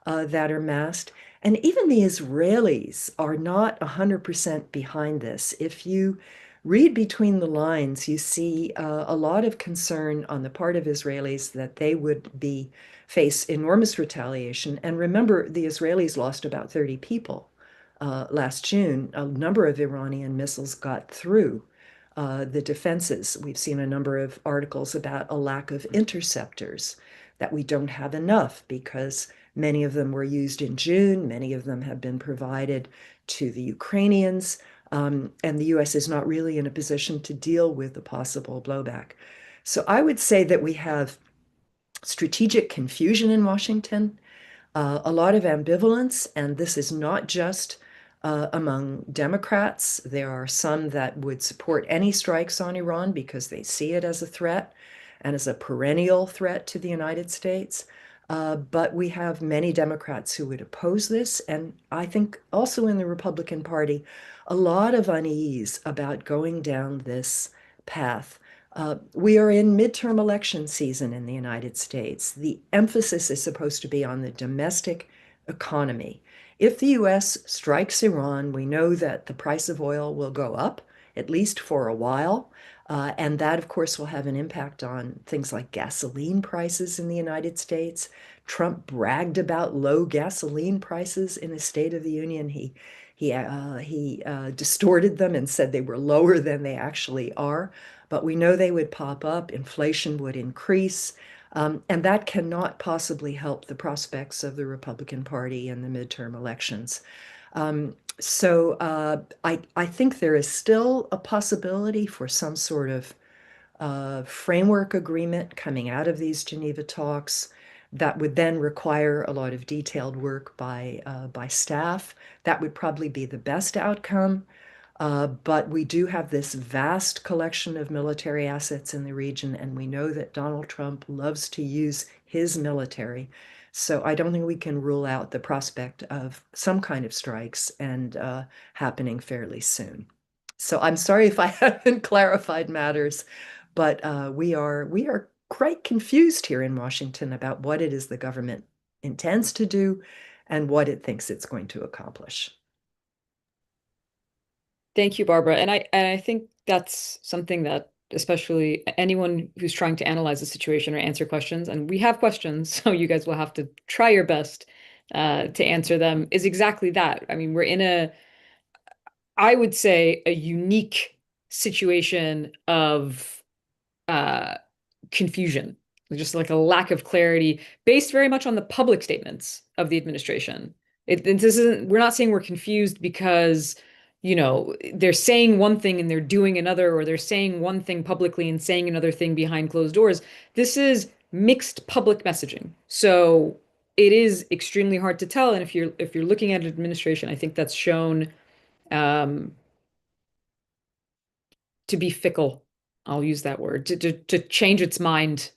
that are massed. And even the Israelis are not 100% behind this. If you read between the lines, you see a lot of concern on the part of Israelis that they would face enormous retaliation. And remember, the Israelis lost about 30 people last June. A number of Iranian missiles got through the defenses. We've seen a number of articles about a lack of interceptors, that we don't have enough because many of them were used in June, many of them have been provided to the Ukrainians, and the US is not really in a position to deal with the possible blowback. So I would say that we have strategic confusion in Washington, a lot of ambivalence, and this is not just among Democrats. There are some that would support any strikes on Iran because they see it as a threat and as a perennial threat to the United States. But we have many Democrats who would oppose this. And I think also in the Republican Party, a lot of unease about going down this path. We are in midterm election season in the United States. The emphasis is supposed to be on the domestic economy. If the US strikes Iran, we know that the price of oil will go up, at least for a while. And that, of course, will have an impact on things like gasoline prices in the United States. Trump bragged about low gasoline prices in his State of the Union. He distorted them and said they were lower than they actually are. But we know they would pop up, inflation would increase, and that cannot possibly help the prospects of the Republican Party in the midterm elections. I think there is still a possibility for some sort of framework agreement coming out of these Geneva talks that would then require a lot of detailed work by staff. That would probably be the best outcome. But we do have this vast collection of military assets in the region, and we know that Donald Trump loves to use his military. So I don't think we can rule out the prospect of some kind of strikes and happening fairly soon. So I'm sorry if I haven't clarified matters, but we are quite confused here in Washington about what it is the government intends to do and what it thinks it's going to accomplish. Thank you, Barbara. And I think that's something that especially anyone who's trying to analyze the situation or answer questions, and we have questions, so you guys will have to try your best to answer them, is exactly that. I mean, we're in I would say, a unique situation of uh, confusion, just like a lack of clarity based very much on the public statements of the administration. This isn't, we're not saying we're confused because, they're saying one thing and they're doing another, or they're saying one thing publicly and saying another thing behind closed doors. This is mixed public messaging. So it is extremely hard to tell. And if you're looking at an administration, I think that's shown um, to be fickle. I'll use that word to change its mind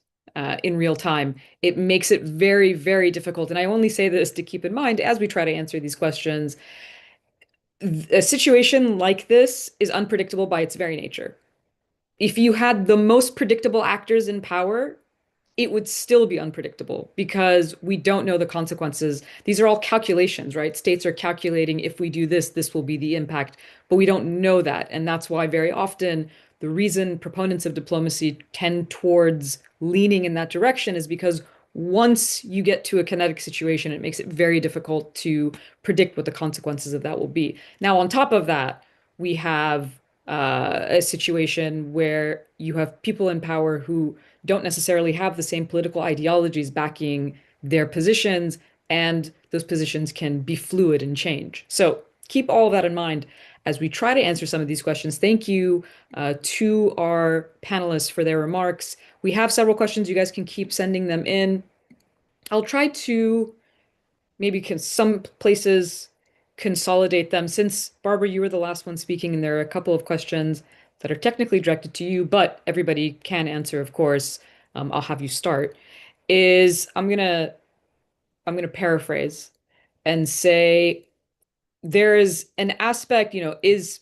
in real time. It makes it very, very difficult. And I only say this to keep in mind as we try to answer these questions. A situation like this is unpredictable by its very nature. If you had the most predictable actors in power, it would still be unpredictable because we don't know the consequences. These are all calculations, right? States are calculating if we do this, this will be the impact, but we don't know that. And that's why very often the reason proponents of diplomacy tend towards leaning in that direction is because once you get to a kinetic situation, it makes it very difficult to predict what the consequences of that will be. Now, on top of that, we have a situation where you have people in power who don't necessarily have the same political ideologies backing their positions, and those positions can be fluid and change. So keep all of that in mind as we try to answer some of these questions. Thank you to our panelists for their remarks. We have several questions. You guys can keep sending them in. I'll try to maybe some places consolidate them. Since Barbara, you were the last one speaking, and there are a couple of questions that are technically directed to you, but everybody can answer, of course. I'll have you start. Is I'm gonna paraphrase and say there is an aspect, is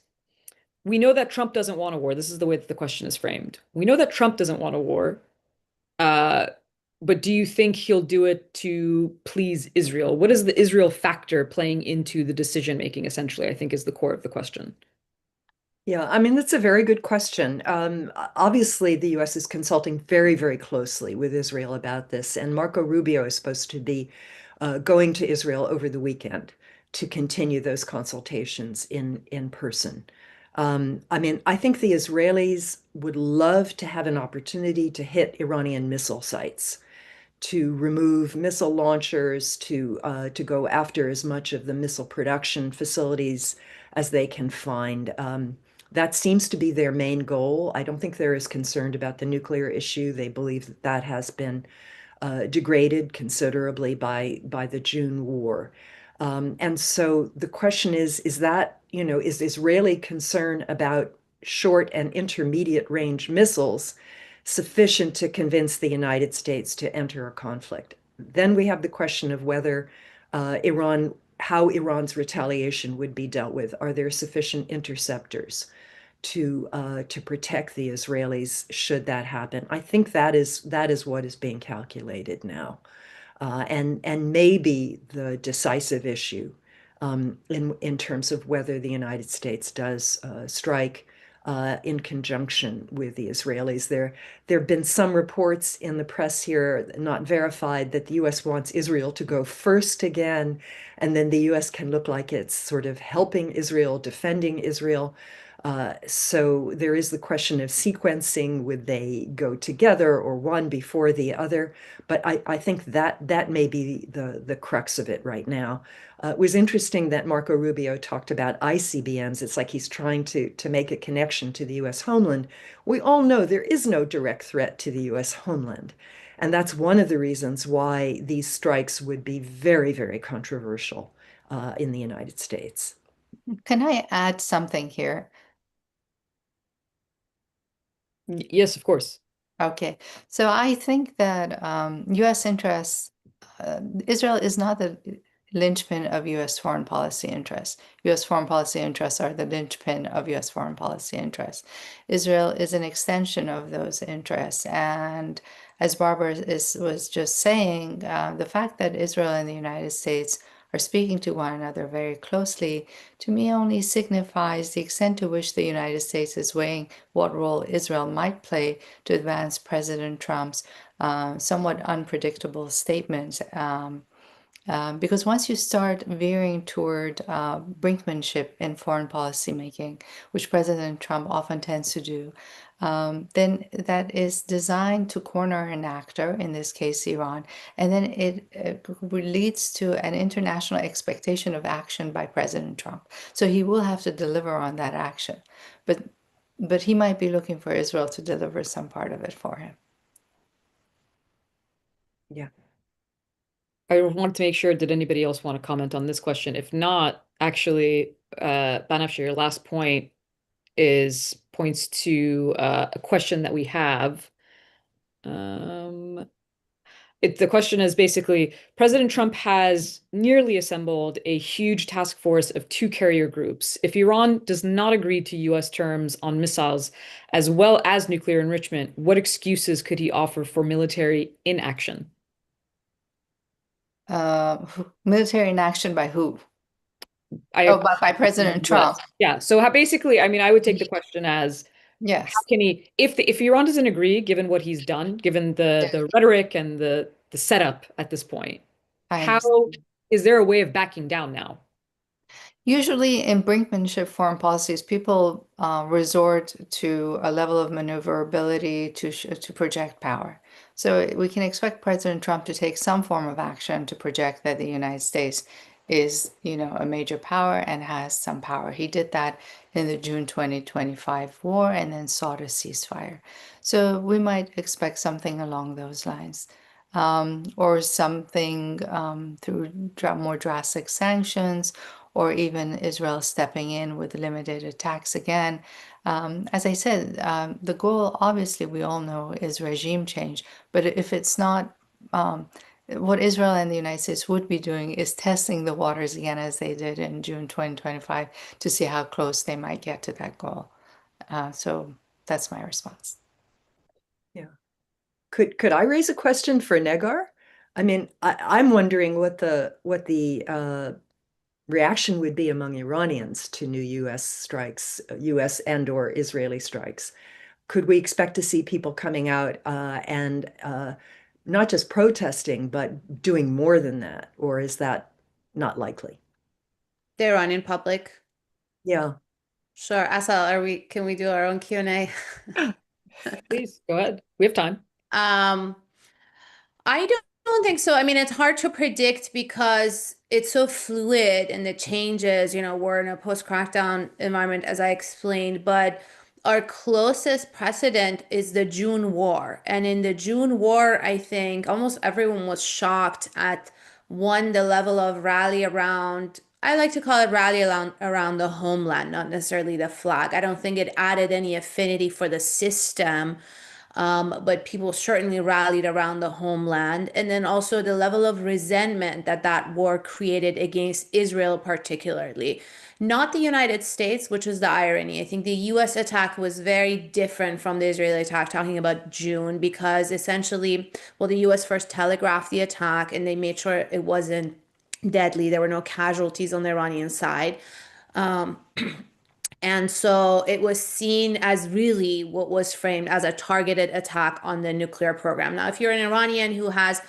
we know that Trump doesn't want a war. This is the way that the question is framed. We know that Trump doesn't want a war. Uh, but do you think he'll do it to please Israel? What is the Israel factor playing into the decision making, essentially, I think is the core of the question. Yeah, I mean, that's a very good question. Obviously, the US is consulting very, very closely with Israel about this, and Marco Rubio is supposed to be going to Israel over the weekend to continue those consultations in person. I mean, I think the Israelis would love to have an opportunity to hit Iranian missile sites, to remove missile launchers, to go after as much of the missile production facilities as they can find. That seems to be their main goal. I don't think they're as concerned about the nuclear issue. They believe that that has been degraded considerably by the June war. And so the question is that, is Israeli concern about short and intermediate range missiles sufficient to convince the United States to enter a conflict? Then we have the question of whether how Iran's retaliation would be dealt with. Are there sufficient interceptors to protect the Israelis should that happen? I think that is what is being calculated now, and maybe the decisive issue in terms of whether the United States does strike in conjunction with the Israelis. There have been some reports in the press here, not verified, that the U.S. wants Israel to go first again, and then the U.S. can look like it's sort of helping Israel, defending Israel. So there is the question of sequencing. Would they go together or one before the other? But I think that may be the crux of it right now. It was interesting that Marco Rubio talked about ICBMs. It's like he's trying to make a connection to the U.S. homeland. We all know there is no direct threat to the U.S. homeland. And that's one of the reasons why these strikes would be very, very controversial in the United States. Can I add something here? Yes, of course. Okay, so I think that U.S. interests, Israel is not the linchpin of U.S. foreign policy interests. U.S. foreign policy interests are the linchpin of U.S. foreign policy interests. Israel is an extension of those interests. And as Barbara was just saying, the fact that Israel and the United States are speaking to one another very closely, to me only signifies the extent to which the United States is weighing what role Israel might play to advance President Trump's somewhat unpredictable statements. Because once you start veering toward brinkmanship in foreign policy making, which President Trump often tends to do, then that is designed to corner an actor, in this case Iran, and then it leads to an international expectation of action by President Trump. So he will have to deliver on that action, but he might be looking for Israel to deliver some part of it for him. Yeah. I wanted to make sure, did anybody else want to comment on this question? If not, actually, Banafshir, your last point is points to a question that we have. Um, the question is basically, President Trump has nearly assembled a huge task force of two carrier groups. If Iran does not agree to US terms on missiles as well as nuclear enrichment, what excuses could he offer for military inaction? Military inaction by who? I Oh, by President Trump. US. Yeah. So how basically, I mean, I would take the question as how Yes. can he, if Iran doesn't agree, given what he's done, given Yeah, the rhetoric and the setup at this point, I how understand. is there a way of backing down now? Usually in brinkmanship foreign policies, people resort to a level of maneuverability to project power. So we can expect President Trump to take some form of action to project that the United States is, a major power and has some power. He did that in the June 2025 war and then sought a ceasefire. So we might expect something along those lines. Or something through more drastic sanctions, or even Israel stepping in with limited attacks again. As I said, the goal, obviously, we all know is regime change. But if it's not, what Israel and the United States would be doing is testing the waters again, as they did in June 2025, to see how close they might get to that goal. So that's my response. Yeah. Could I raise a question for Negar? I mean, I'm wondering what the reaction would be among Iranians to new U.S. strikes, U.S. and or Israeli strikes. Could we expect to see people coming out and not just protesting, but doing more than that? Or is that not likely? They're on in public. Yeah. Sure. Asal, can we do our own Q&A? Please go ahead. We have time. Um, I don't think so. I mean, it's hard to predict because it's so fluid and the changes, we're in a post-crackdown environment, as I explained, but our closest precedent is the June War. And in the June War, I think almost everyone was shocked at one, the level of rally around, I like to call it rally around the homeland, not necessarily the flag. I don't think it added any affinity for the system, but people certainly rallied around the homeland. And then also the level of resentment that that war created against Israel, particularly. Not the United States, which is the irony. I think the US attack was very different from the Israeli attack, talking about June, because essentially, well, the US first telegraphed the attack and they made sure it wasn't deadly. There were no casualties on the Iranian side. Um, and so it was seen as really what was framed as a targeted attack on the nuclear program. Now, if you're an Iranian who has,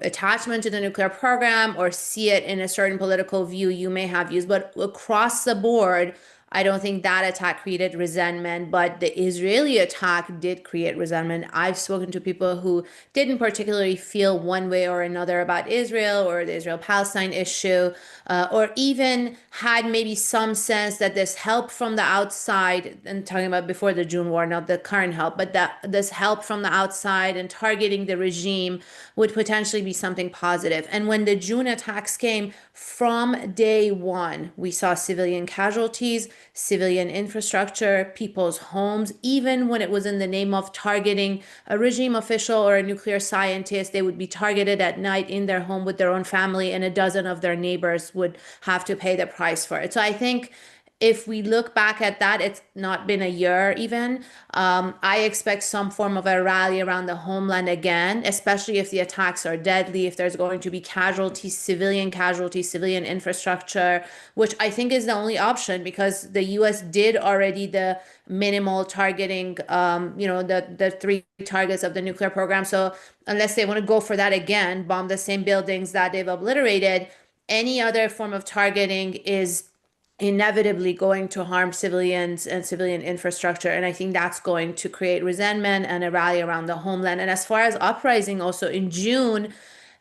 attachment to the nuclear program or see it in a certain political view, you may have views, but across the board, I don't think that attack created resentment, but the Israeli attack did create resentment. I've spoken to people who didn't particularly feel one way or another about Israel or the Israel-Palestine issue, or even had maybe some sense that this help from the outside, and talking about before the June war, not the current help, but that this help from the outside and targeting the regime would potentially be something positive. And when the June attacks came, from day one, we saw civilian casualties, civilian infrastructure, people's homes. Even when it was in the name of targeting a regime official or a nuclear scientist, they would be targeted at night in their home with their own family, and a dozen of their neighbors would have to pay the price for it. So I think if we look back at that, it's not been a year even. I expect some form of a rally around the homeland again, especially if the attacks are deadly, if there's going to be casualties, civilian infrastructure, which I think is the only option because the US did already the minimal targeting, the three targets of the nuclear program. So unless they want to go for that again, bomb the same buildings that they've obliterated, any other form of targeting is inevitably going to harm civilians and civilian infrastructure. And I think that's going to create resentment and a rally around the homeland. And as far as uprising, also in June,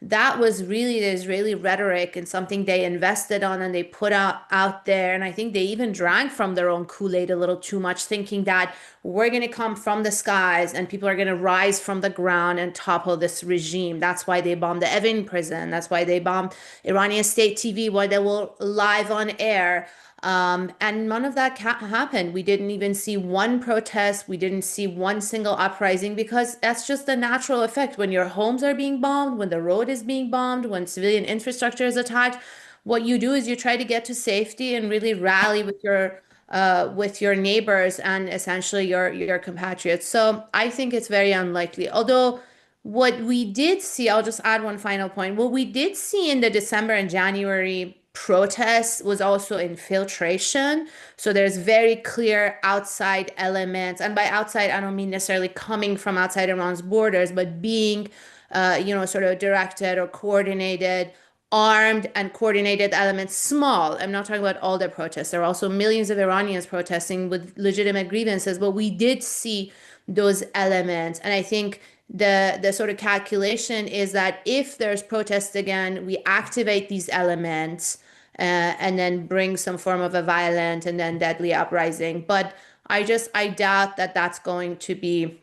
that was really the Israeli rhetoric and something they invested on and they put out there. And I think they even drank from their own Kool-Aid a little too much, thinking that we're going to come from the skies and people are going to rise from the ground and topple this regime. That's why they bombed the Evin prison. That's why they bombed Iranian state TV, why they were live on air. And none of that happened. We didn't even see one protest. We didn't see one single uprising because that's just the natural effect. When your homes are being bombed, when the road is being bombed, when civilian infrastructure is attacked, what you do is you try to get to safety and really rally with your neighbors and essentially your compatriots. So I think it's very unlikely. Although what we did see, I'll just add one final point. What we did see in the December and January protests was also infiltration. So there's very clear outside elements. And by outside, I don't mean necessarily coming from outside Iran's borders, but being, sort of directed or coordinated, armed and coordinated elements, small. I'm not talking about all the protests. There are also millions of Iranians protesting with legitimate grievances, but we did see those elements. And I think the sort of calculation is that if there's protest again, we activate these elements and then bring some form of a violent and then deadly uprising. But I doubt that that's going to be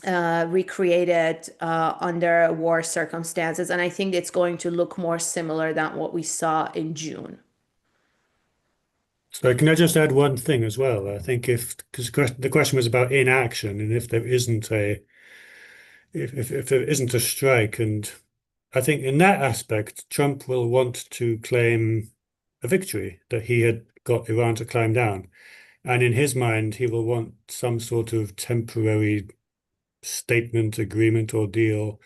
recreated under war circumstances. And I think it's going to look more similar than what we saw in June. So can I just add one thing as well? I think if because the question was about inaction and if there isn't a if there isn't a strike, and I think in that aspect, Trump will want to claim a victory that he had got Iran to climb down. And in his mind, he will want some sort of temporary statement, agreement, or deal,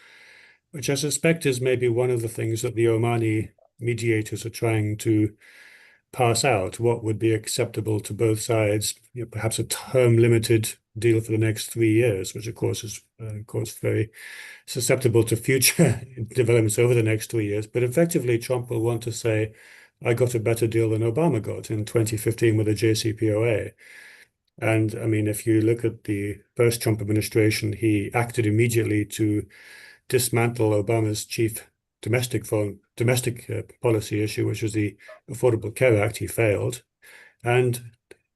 which I suspect is maybe one of the things that the Omani mediators are trying to pass out. What would be acceptable to both sides? Perhaps a term limited deal for the next 3 years, which of course, very susceptible to future developments over the next 3 years. But effectively, Trump will want to say, I got a better deal than Obama got in 2015 with the JCPOA. And I mean, if you look at the first Trump administration, he acted immediately to dismantle Obama's chief domestic policy issue, which was the Affordable Care Act. He failed, and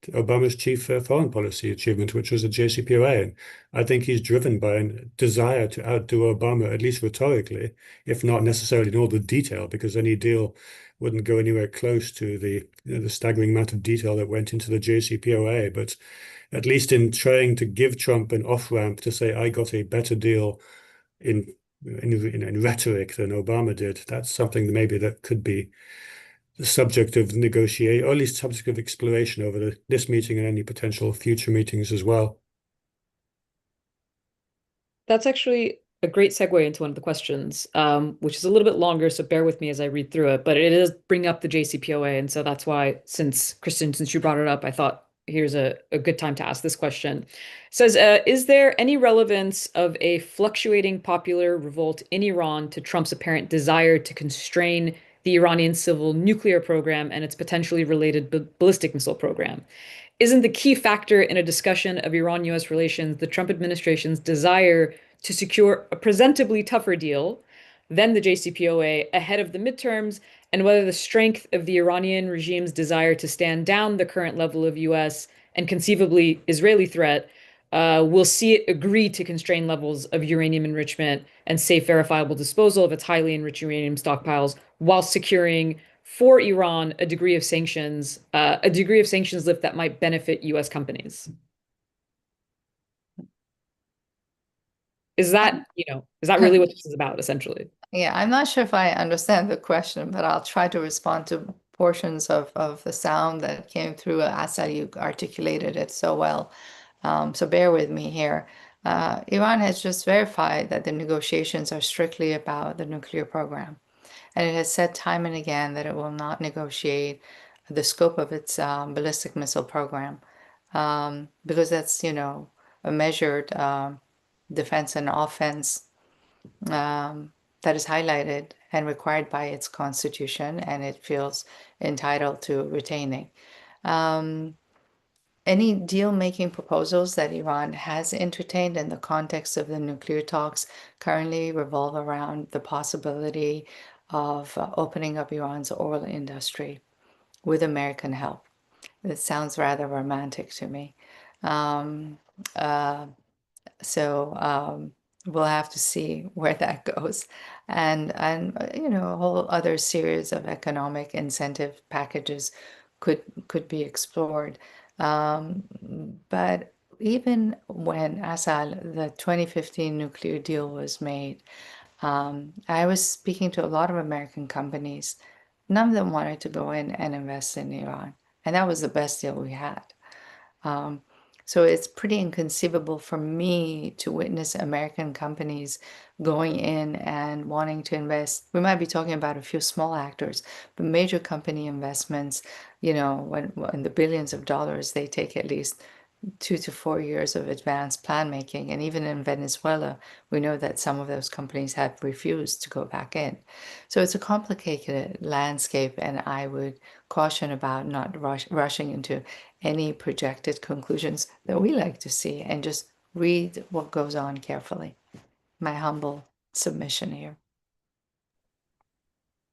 Obama's chief foreign policy achievement, which was the JCPOA. And I think he's driven by a desire to outdo Obama, at least rhetorically, if not necessarily in all the detail, because any deal wouldn't go anywhere close to the staggering amount of detail that went into the JCPOA. But at least in trying to give Trump an off-ramp to say, I got a better deal in in rhetoric than Obama did, that's something maybe that could be the subject of negotiation, or at least subject of exploration over this meeting and any potential future meetings as well. That's actually a great segue into one of the questions, which is a little bit longer, so bear with me as I read through it. But it is bring up the JCPOA, and so that's why, since you brought it up, I thought here's a good time to ask this question. It says, is there any relevance of a fluctuating popular revolt in Iran to Trump's apparent desire to constrain the Iranian civil nuclear program and its potentially related ballistic missile program? Isn't the key factor in a discussion of Iran-US relations the Trump administration's desire to secure a presentably tougher deal than the JCPOA ahead of the midterms, and whether the strength of the Iranian regime's desire to stand down the current level of US and conceivably Israeli threat will see it agree to constrain levels of uranium enrichment and safe, verifiable disposal of its highly enriched uranium stockpiles while securing for Iran a degree of sanctions lift that might benefit US companies. Is that really what this is about, essentially? Yeah, I'm not sure if I understand the question, but I'll try to respond to portions of the sound that came through as you articulated it so well. So bear with me here. Iran has just verified that the negotiations are strictly about the nuclear program. And it has said time and again that it will not negotiate the scope of its ballistic missile program because that's, a measured defense and offense that is highlighted and required by its constitution, and it feels entitled to retaining. any deal-making proposals that Iran has entertained in the context of the nuclear talks currently revolve around the possibility of opening up Iran's oil industry with American help. It sounds rather romantic to me. Um, uh, so we'll have to see where that goes. And you know, a whole other series of economic incentive packages could be explored. Um, but even when Asal, the 2015 nuclear deal was made, I was speaking to a lot of American companies. None of them wanted to go in and invest in Iran. And that was the best deal we had. Um, so it's pretty inconceivable for me to witness American companies going in and wanting to invest. We might be talking about a few small actors, but major company investments, you know, when the billions of dollars, they take at least 2 to 4 years of advanced plan making. And even in Venezuela, we know that some of those companies have refused to go back in. So it's a complicated landscape, and I would caution about not rushing into any projected conclusions that we like to see and just read what goes on carefully. My humble submission here.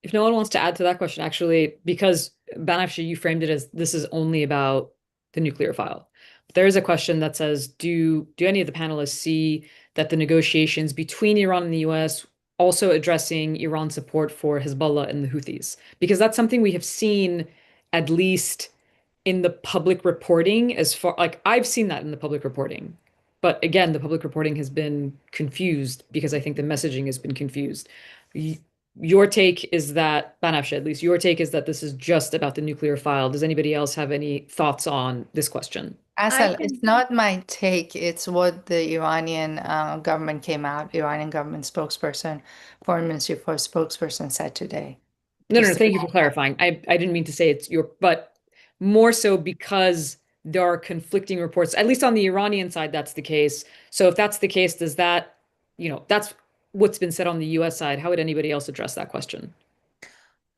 If no one wants to add to that question, actually, because Banafshi, you framed it as this is only about the nuclear file. But there is a question that says, do any of the panelists see that the negotiations between Iran and the US also addressing Iran's support for Hezbollah and the Houthis? Because that's something we have seen at least in the public reporting as far like I've seen that in the public reporting. But again, the public reporting has been confused because I think the messaging has been confused. Your take is that, Banafsheh, at least your take is that this is just about the nuclear file. Does anybody else have any thoughts on this question? I Asal, it's can not my take. It's what the Iranian government came out, Iranian government spokesperson, foreign ministry for spokesperson said today. No, no, no, Just to thank you for clarifying. I didn't mean to say it's your, but more so because there are conflicting reports, at least on the Iranian side, that's the case. So if that's the case, does that, that's what's been said on the US side. How would anybody else address that question?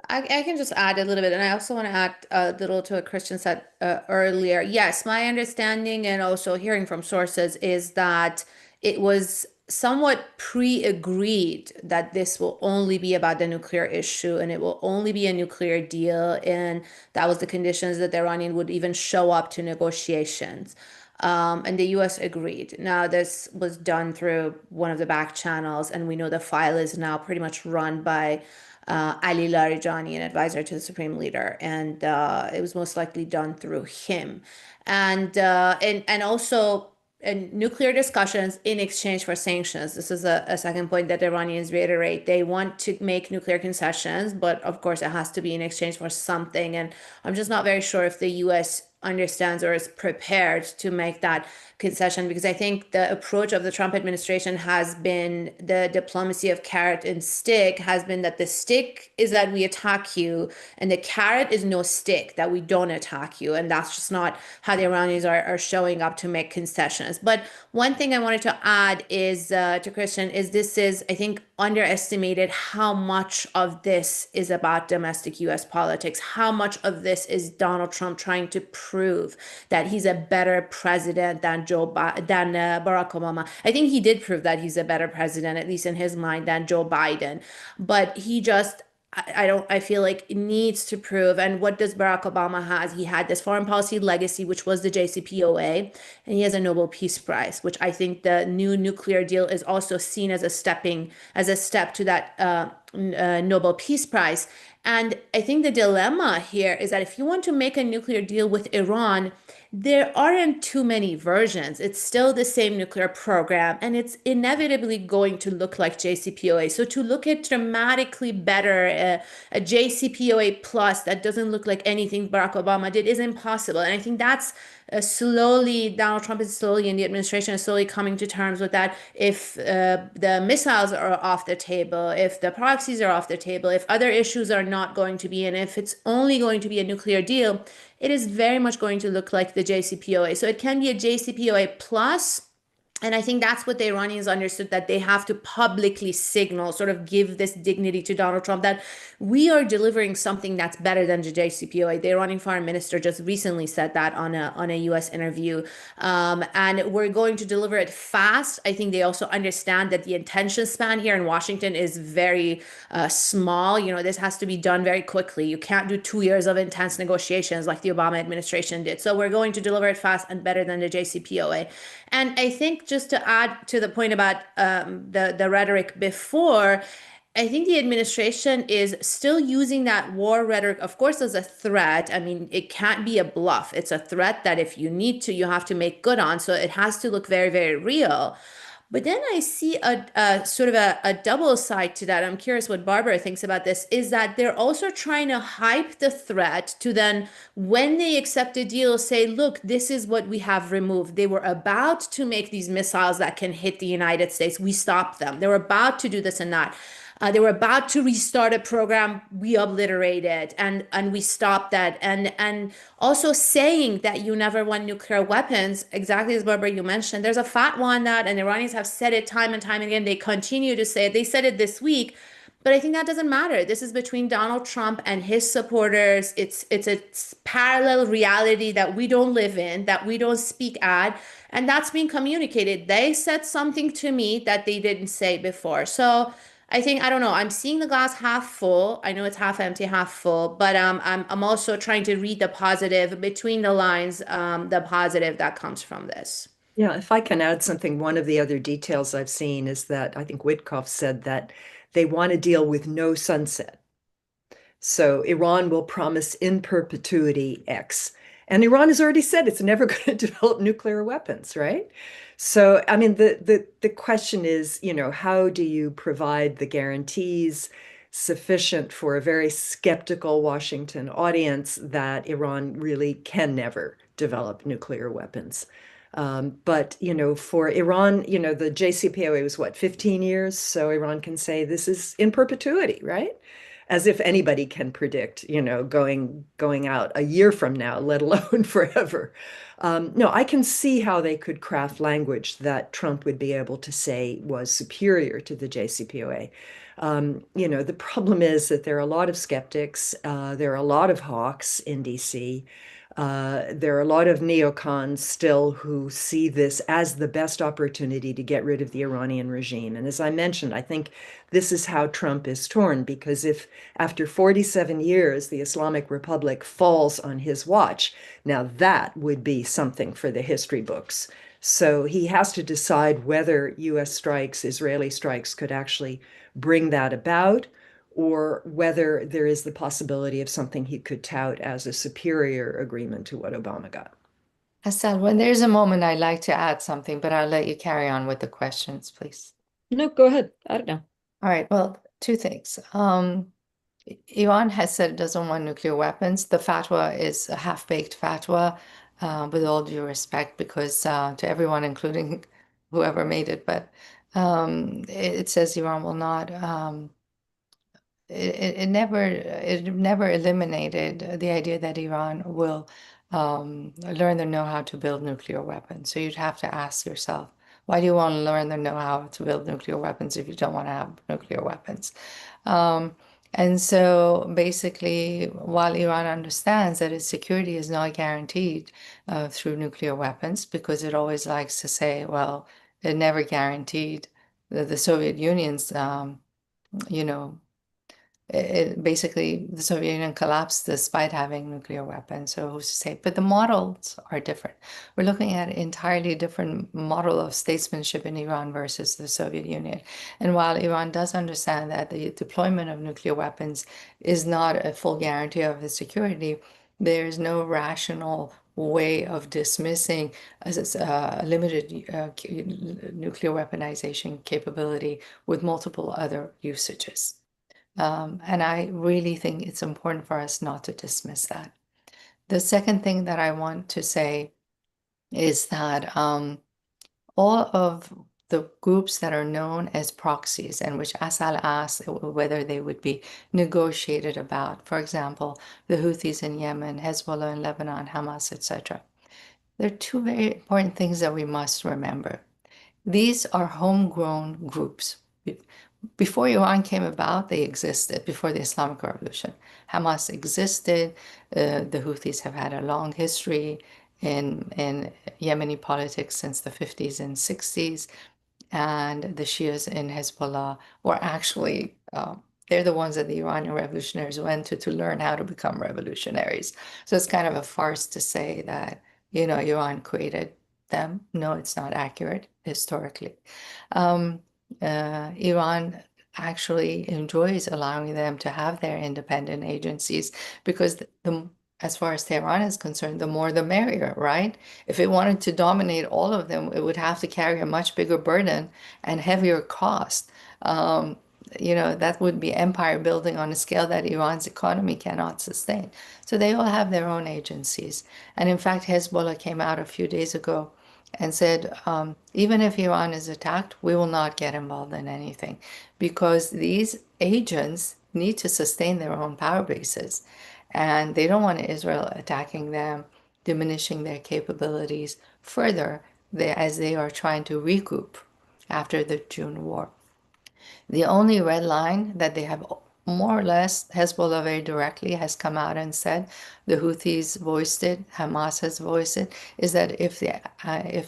I can just add a little bit, and I also want to add a little to what Christian said earlier. Yes, my understanding and also hearing from sources is that it was somewhat pre-agreed that this will only be about the nuclear issue and it will only be a nuclear deal, and that was the conditions that the Iranian would even show up to negotiations. And the US agreed. Now, this was done through one of the back channels, and we know the file is now pretty much run by Ali Larijani, an advisor to the Supreme Leader, and it was most likely done through him, and also nuclear discussions in exchange for sanctions. This is a second point that the Iranians reiterate. They want to make nuclear concessions, but of course it has to be in exchange for something. And I'm just not very sure if the U.S. understands or is prepared to make that concession, because I think the approach of the Trump administration has been the diplomacy of carrot and stick, has been that the stick is that we attack you and the carrot is no stick, that we don't attack you. And that's just not how the Iranians are showing up to make concessions. But one thing I wanted to add is to Christian is this is, I think, underestimated how much of this is about domestic US politics, how much of this is Donald Trump trying to prove that he's a better president than Barack Obama. I think he did prove that he's a better president, at least in his mind, than Joe Biden. But he just I don't I feel like it needs to prove. And what does Barack Obama has? He had this foreign policy legacy, which was the JCPOA, and he has a Nobel Peace Prize, which I think the new nuclear deal is also seen as a step to that Nobel Peace Prize. And I think the dilemma here is that if you want to make a nuclear deal with Iran, there aren't too many versions. It's still the same nuclear program, and it's inevitably going to look like JCPOA. So to look at dramatically better a JCPOA plus that doesn't look like anything Barack Obama did is impossible. And I think that's slowly, Donald Trump is slowly, and the administration is slowly coming to terms with that. If the missiles are off the table, if the proxies are off the table, if other issues are not going to be, and if it's only going to be a nuclear deal, it is very much going to look like the JCPOA. So it can be a JCPOA plus, And I think that's what the Iranians understood, that they have to publicly signal, sort of give this dignity to Donald Trump, that we are delivering something that's better than the JCPOA. The Iranian foreign minister just recently said that on a US interview. And we're going to deliver it fast. I think they also understand that the attention span here in Washington is very small. You know, this has to be done very quickly. You can't do 2 years of intense negotiations like the Obama administration did. So we're going to deliver it fast and better than the JCPOA. And I think, just to add to the point about the rhetoric before, I think the administration is still using that war rhetoric, of course, as a threat. I mean, it can't be a bluff. It's a threat that if you need to, you have to make good on. So it has to look very, very real. But then I see a sort of a double side to that. I'm curious what Barbara thinks about this, is that they're also trying to hype the threat to then, when they accept a deal, say, look, this is what we have removed. They were about to make these missiles that can hit the United States. We stopped them. They were about to do this and that. They were about to restart a program. We obliterated, and we stopped that. And also saying that you never want nuclear weapons, exactly as Barbara you mentioned. There's a fatwa on that, and Iranians have said it time and time again. They continue to say it. They said it this week. But I think that doesn't matter. This is between Donald Trump and his supporters. It's a parallel reality that we don't live in, that we don't speak at, and that's being communicated. They said something to me that they didn't say before. So I think, I don't know, I'm seeing the glass half full. I know it's half empty, half full, but I'm also trying to read the positive between the lines, the positive that comes from this. Yeah, if I can add something, one of the other details I've seen is that I think Witkoff said that they want to deal with no sunset. So Iran will promise in perpetuity X. And Iran has already said it's never going to develop nuclear weapons, right? So, I mean, the question is, you know, how do you provide the guarantees sufficient for a very skeptical Washington audience that Iran really can never develop nuclear weapons? But, you know, for Iran, you know, the JCPOA was what, 15 years? So Iran can say this is in perpetuity, right? As if anybody can predict, you know, going out a year from now, let alone forever. No, I can see how they could craft language that Trump would be able to say was superior to the JCPOA. You know, the problem is that there are a lot of skeptics. There are a lot of hawks in DC. There are a lot of neocons still who see this as the best opportunity to get rid of the Iranian regime. And as I mentioned, I think this is how Trump is torn, because if after 47 years the Islamic Republic falls on his watch, now that would be something for the history books. So he has to decide whether US strikes, Israeli strikes, could actually bring that about, or whether there is the possibility of something he could tout as a superior agreement to what Obama got. Asad, when there's a moment, I'd like to add something, but I'll let you carry on with the questions, please. No, go ahead. I don't know. All right, well, two things. Iran has said it doesn't want nuclear weapons. The fatwa is a half-baked fatwa, with all due respect, because to everyone, including whoever made it, but it says Iran will not. It never eliminated the idea that Iran will learn the know-how to build nuclear weapons. So you'd have to ask yourself, why do you want to learn the know-how to build nuclear weapons if you don't want to have nuclear weapons? And so basically, while Iran understands that its security is not guaranteed through nuclear weapons, because it always likes to say, well, it never guaranteed the Soviet Union's, you know, basically the Soviet Union collapsed despite having nuclear weapons. So who's to say? But the models are different. We're looking at an entirely different model of statesmanship in Iran versus the Soviet Union. And while Iran does understand that the deployment of nuclear weapons is not a full guarantee of its security, there's no rational way of dismissing as a limited nuclear weaponization capability with multiple other usages. And I really think it's important for us not to dismiss that. The second thing that I want to say is that all of the groups that are known as proxies, and which Asal asked whether they would be negotiated about, for example, the Houthis in Yemen, Hezbollah in Lebanon, Hamas, etc. There are two very important things that we must remember. These are homegrown groups. Before Iran came about, they existed before the Islamic Revolution. Hamas existed. The Houthis have had a long history in Yemeni politics since the 50s and 60s. And the Shias in Hezbollah were actually, they're the ones that the Iranian revolutionaries went to learn how to become revolutionaries. So it's kind of a farce to say that, Iran created them. No, it's not accurate historically. Um, Iran actually enjoys allowing them to have their independent agencies because as far as Tehran is concerned, the more the merrier, right? If it wanted to dominate all of them, it would have to carry a much bigger burden and heavier cost. Um, that would be empire building on a scale that Iran's economy cannot sustain. So they all have their own agencies. And in fact, Hezbollah came out a few days ago and said, even if Iran is attacked, we will not get involved in anything because these agents need to sustain their own power bases. And they don't want Israel attacking them, diminishing their capabilities further as they are trying to recoup after the June war. The only red line that they have more or less, Hezbollah very directly has come out and said, the Houthis voiced it, Hamas has voiced it, is that if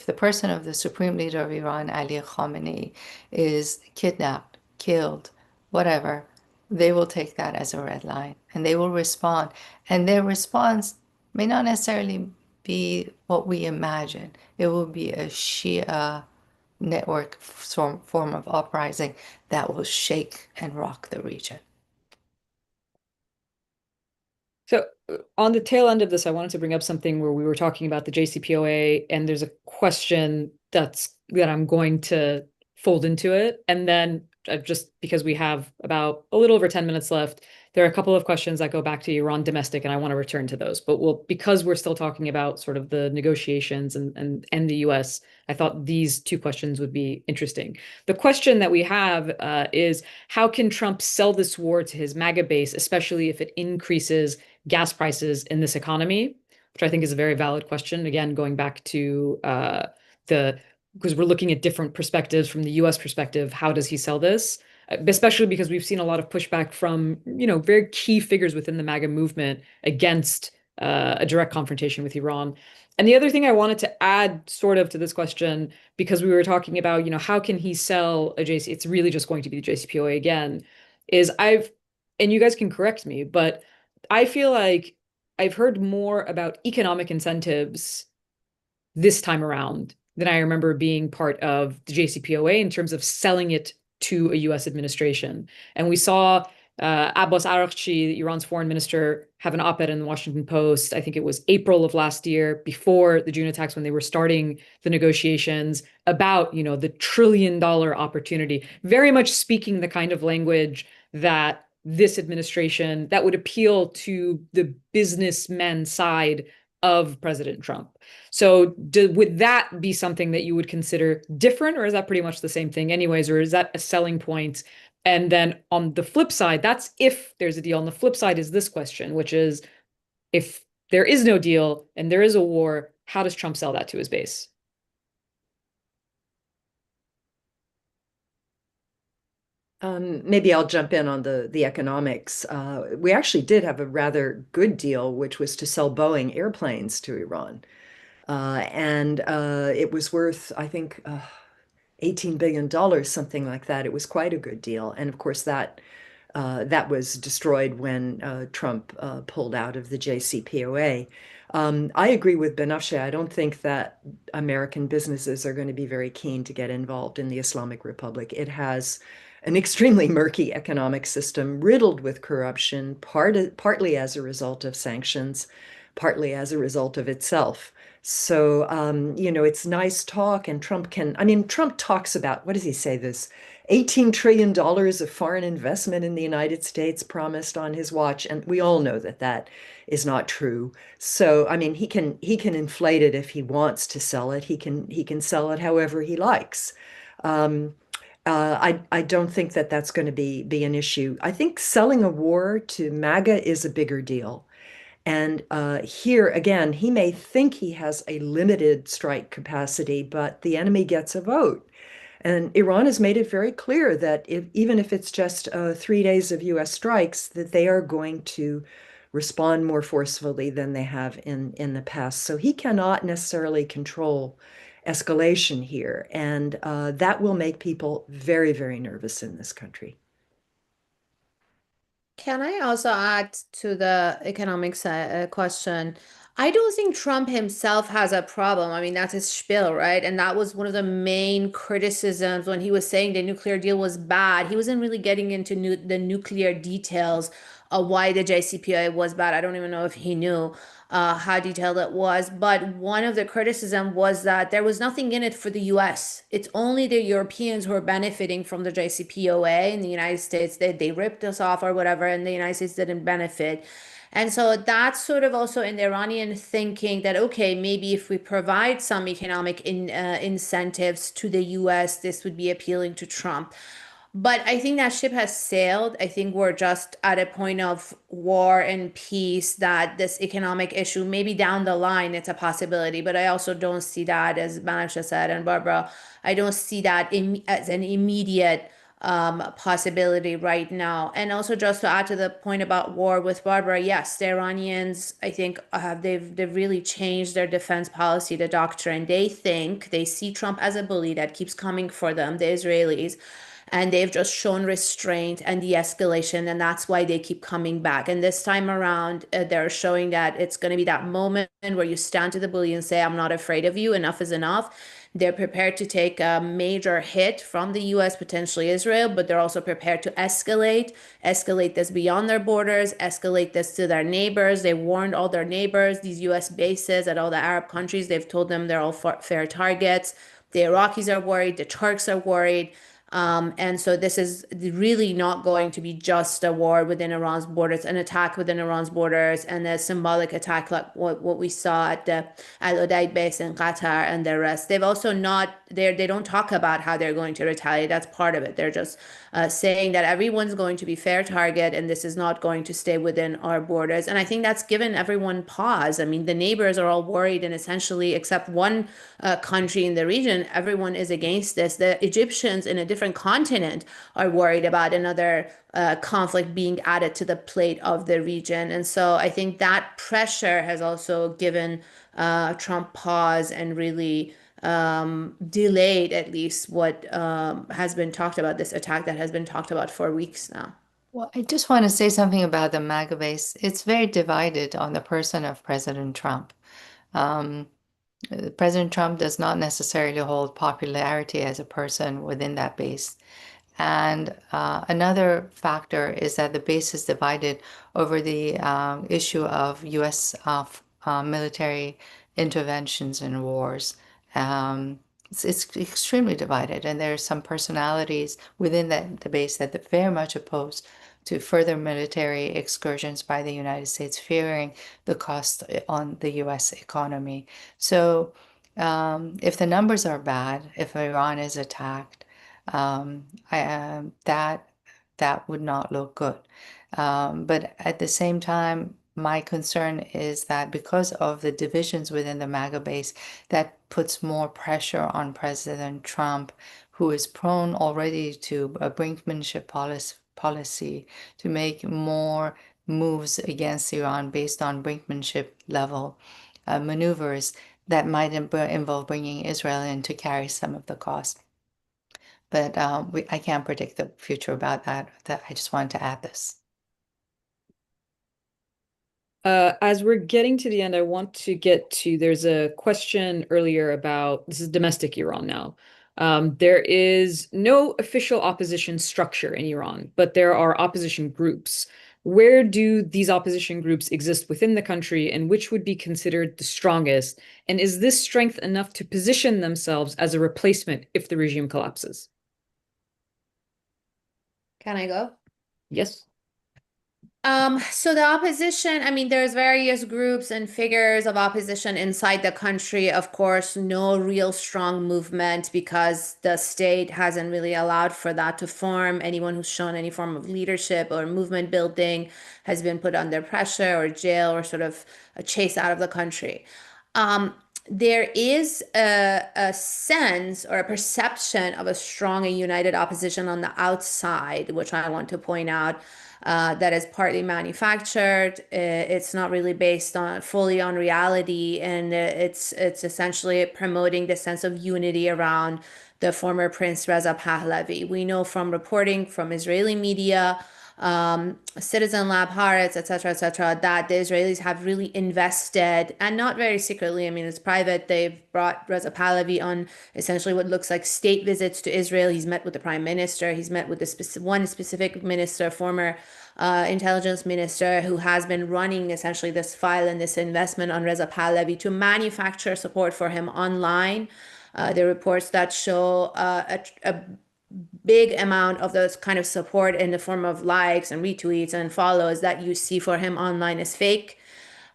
the person of the supreme leader of Iran, Ali Khamenei, is kidnapped, killed, whatever, they will take that as a red line and they will respond. And their response may not necessarily be what we imagine. It will be a Shia network form of uprising that will shake and rock the region. So on the tail end of this, I wanted to bring up something where we were talking about the JCPOA, and there's a question that I'm going to fold into it. And then just because we have about a little over 10 minutes left, there are a couple of questions that go back to Iran domestic, and I want to return to those. But because we're still talking about sort of the negotiations and the US, I thought these two questions would be interesting. The question that we have is how can Trump sell this war to his MAGA base, especially if it increases gas prices in this economy, which I think is a very valid question. Again, going back to because we're looking at different perspectives from the US perspective, how does he sell this? Especially because we've seen a lot of pushback from, very key figures within the MAGA movement against a direct confrontation with Iran. And the other thing I wanted to add sort of to this question, because we were talking about, how can he sell a JC? It's really just going to be the JCPOA again, is and you guys can correct me, but I feel like I've heard more about economic incentives this time around than I remember being part of the JCPOA in terms of selling it to a US administration. And we saw Abbas Araghchi, Iran's foreign minister, have an op-ed in the Washington Post. I think it was April of last year, before the June attacks, when they were starting the negotiations about, the $1 trillion opportunity, very much speaking the kind of language that this administration that would appeal to the businessmen side of President Trump. So would that be something that you would consider different, or is that pretty much the same thing anyways, or is that a selling point? And then on the flip side, that's if there's a deal. On the flip side is this question, which is if there is no deal and there is a war, how does Trump sell that to his base? Maybe I'll jump in on the economics. We actually did have a rather good deal, which was to sell Boeing airplanes to Iran. And it was worth, I think, $18 billion, something like that. It was quite a good deal. And of course, that was destroyed when Trump pulled out of the JCPOA. I agree with Benafshe. I don't think that American businesses are going to be very keen to get involved in the Islamic Republic. It has an extremely murky economic system riddled with corruption, partly as a result of sanctions, partly as a result of itself. So, it's nice talk, and Trump talks about, what does he say, this $18 trillion of foreign investment in the United States promised on his watch, and we all know that that is not true. So, he can inflate it if he wants to sell it. He can sell it however he likes. I don't think that that's going to be an issue. I think selling a war to MAGA is a bigger deal. And here again, he may think he has a limited strike capacity, but the enemy gets a vote. And Iran has made it very clear that even if it's just 3 days of US strikes, that they are going to respond more forcefully than they have in the past. So he cannot necessarily control escalation here. And that will make people very, very nervous in this country. Can I also add to the economics question? I don't think Trump himself has a problem. I mean, that's his spiel, right? And that was one of the main criticisms when he was saying the nuclear deal was bad. He wasn't really getting into the nuclear details of why the JCPOA was bad. I don't even know if he knew how detailed it was. But one of the criticism was that there was nothing in it for the US. It's only the Europeans who are benefiting from the JCPOA. In the United States, they ripped us off or whatever, and the United States didn't benefit. And so that's sort of also in the Iranian thinking that, okay, maybe if we provide some economic incentives to the US, this would be appealing to Trump. But I think that ship has sailed. I think we're just at a point of war and peace that this economic issue, maybe down the line, it's a possibility. But I also don't see that, as Banasha said and Barbara, I don't see that as an immediate possibility right now. And also just to add to the point about war with Barbara, yes, the Iranians, I think they've really changed their defense policy, the doctrine. They think they see Trump as a bully that keeps coming for them, the Israelis, and they've just shown restraint and de-escalation, and that's why they keep coming back. And this time around, they're showing that it's going to be that moment where you stand to the bully and say, I'm not afraid of you, enough is enough. They're prepared to take a major hit from the US, potentially Israel, but they're also prepared to escalate this beyond their borders, escalate this to their neighbors. They warned all their neighbors, these US bases at all the Arab countries, they've told them they're all fair targets. The Iraqis are worried, the Turks are worried. And so this is really not going to be just a war within Iran's borders, an attack within Iran's borders, and a symbolic attack like what we saw at the Al Udeid base in Qatar and the rest. They've also not they don't talk about how they're going to retaliate. That's part of it. They're just saying that everyone's going to be fair target, and this is not going to stay within our borders. And I think that's given everyone pause. I mean, the neighbors are all worried, and essentially, except one country in the region, everyone is against this. The Egyptians in a different continent are worried about another conflict being added to the plate of the region. And so I think that pressure has also given Trump pause and really delayed at least what has been talked about, this attack that has been talked about for weeks now. Well, I just want to say something about the MAGA base. It's very divided on the person of President Trump. Um, President Trump does not necessarily hold popularity as a person within that base. And another factor is that the base is divided over the issue of U.S. Military interventions in wars. It's extremely divided, and there are some personalities within the base that are very much opposed to further military excursions by the United States, fearing the cost on the U.S. economy. So if the numbers are bad, if Iran is attacked, that would not look good. But at the same time, my concern is that because of the divisions within the MAGA base, that puts more pressure on President Trump, who is prone already to a brinkmanship policy to make more moves against Iran based on brinkmanship level maneuvers that might involve bringing Israel in to carry some of the cost. But I can't predict the future about that. I just wanted to add this. As we're getting to the end, I want to get to, there's a question earlier about, this is domestic Iran now. There is no official opposition structure in Iran, but there are opposition groups. Where do these opposition groups exist within the country, and which would be considered the strongest? And is this strength enough to position themselves as a replacement if the regime collapses? Can I go? Yes. So the opposition, I mean, there's various groups and figures of opposition inside the country. Of course, no real strong movement because the state hasn't really allowed for that to form. Anyone who's shown any form of leadership or movement building has been put under pressure or jail or sort of chased out of the country. Um, there is a sense or a perception of a strong and united opposition on the outside, which I want to point out that is partly manufactured. It's not really based on fully on reality, and it's essentially promoting the sense of unity around the former Prince Reza Pahlavi. We know from reporting from Israeli media, Citizen Lab, Haaretz, etc., that the Israelis have really invested, and not very secretly. I mean, it's private. They've brought Reza Pahlavi on essentially what looks like state visits to Israel. He's met with the prime minister. He's met with one specific minister, former intelligence minister, who has been running essentially this file and this investment on Reza Pahlavi to manufacture support for him online. The reports that show a big amount of those kind of support in the form of likes and retweets and follows that you see for him online is fake.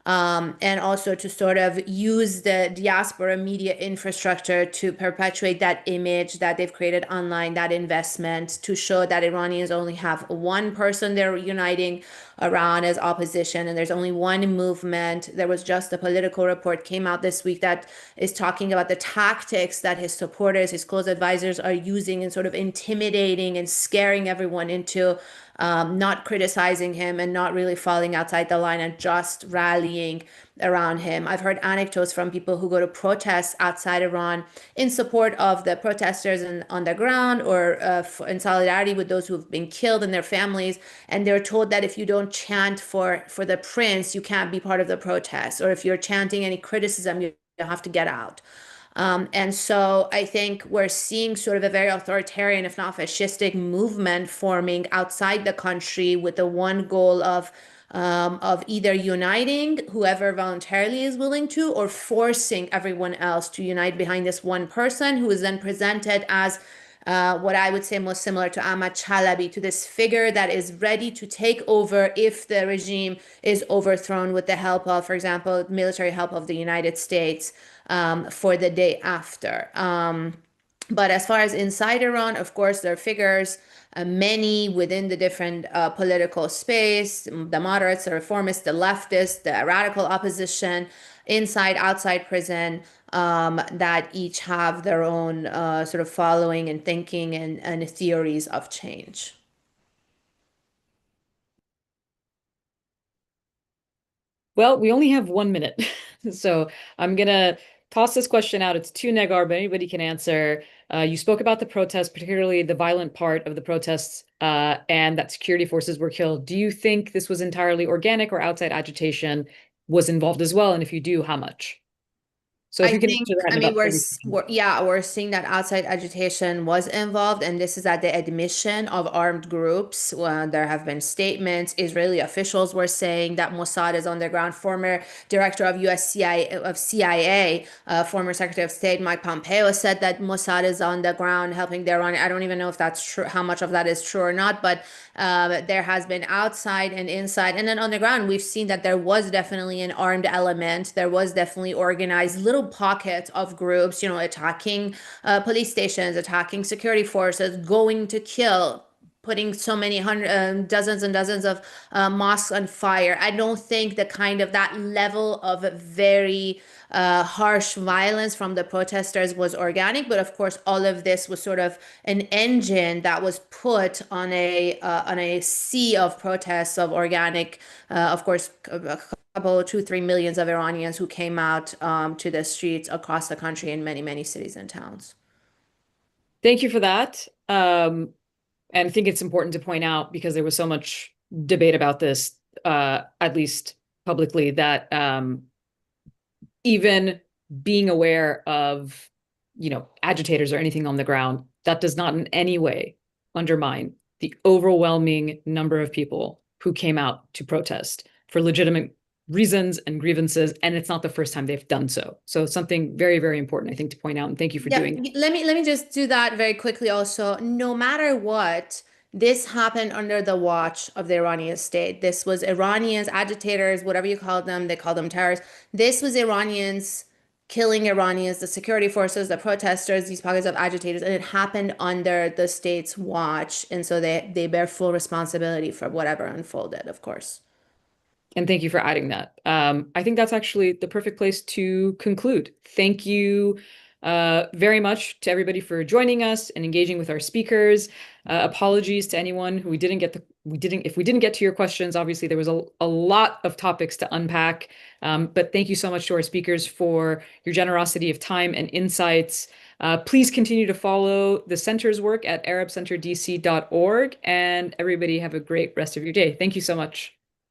And also to sort of use the diaspora media infrastructure to perpetuate that image that they've created online, that investment to show that Iranians only have one person they're uniting around as opposition, and there's only one movement. There was just a political report came out this week that is talking about the tactics that his supporters, his close advisors are using in sort of intimidating and scaring everyone into not criticizing him and not really falling outside the line and just rallying around him. I've heard anecdotes from people who go to protests outside Iran in support of the protesters on the ground or in solidarity with those who've been killed and their families. And they're told that if you don't chant for the prince, you can't be part of the protest. Or if you're chanting any criticism, you have to get out. And so I think we're seeing sort of a very authoritarian, if not fascistic, movement forming outside the country with the one goal of either uniting whoever voluntarily is willing to, or forcing everyone else to unite behind this one person who is then presented as what I would say most similar to Ahmad Chalabi, to this figure that is ready to take over if the regime is overthrown with the help of, for example, military help of the United States for the day after. But as far as inside Iran, of course, there are figures, many within the different political space, the moderates, the reformists, the leftists, the radical opposition, inside, outside prison, that each have their own sort of following and thinking and theories of change. Well, we only have 1 minute. So I'm gonna toss this question out. It's to Negar, but anybody can answer. You spoke about the protests, particularly the violent part of the protests, and that security forces were killed. Do you think this was entirely organic or outside agitation was involved as well? And if you do, how much? So if I you can think, answer that I in mean, about 30 seconds. we're seeing that outside agitation was involved, and this is at the admission of armed groups. There have been statements. Israeli officials were saying that Mossad is on the ground. Former director of CIA, former Secretary of State Mike Pompeo said that Mossad is on the ground helping the Iranian. I don't even know if that's true, how much of that is true or not, but there has been outside and inside, and then on the ground, we've seen that there was definitely an armed element. There was definitely organized little pockets of groups, attacking police stations, attacking security forces, going to kill, putting so many dozens and dozens of mosques on fire. I don't think the kind of that level of very harsh violence from the protesters was organic, but of course, all of this was sort of an engine that was put on a sea of protests of organic, of course, a couple, 2, 3 millions of Iranians who came out to the streets across the country in many, many cities and towns. Thank you for that. And I think it's important to point out because there was so much debate about this, at least publicly, that even being aware of, agitators or anything on the ground, that does not in any way undermine the overwhelming number of people who came out to protest for legitimate reasons and grievances, and it's not the first time they've done so. So something very, very important, I think, to point out, and thank you for Yeah, doing it. let me just do that very quickly also. No matter what, This happened under the watch of the Iranian state. This was Iranians, agitators, whatever you call them, they call them terrorists. This was Iranians killing Iranians, the security forces, the protesters, these pockets of agitators, and it happened under the state's watch. And so they bear full responsibility for whatever unfolded, of course. And thank you for adding that. I think that's actually the perfect place to conclude. Thank you very much to everybody for joining us and engaging with our speakers. Apologies to anyone who if we didn't get to your questions. Obviously, there was a lot of topics to unpack. But thank you so much to our speakers for your generosity of time and insights. Please continue to follow the center's work at arabcenterdc.org, and everybody have a great rest of your day. Thank you so much.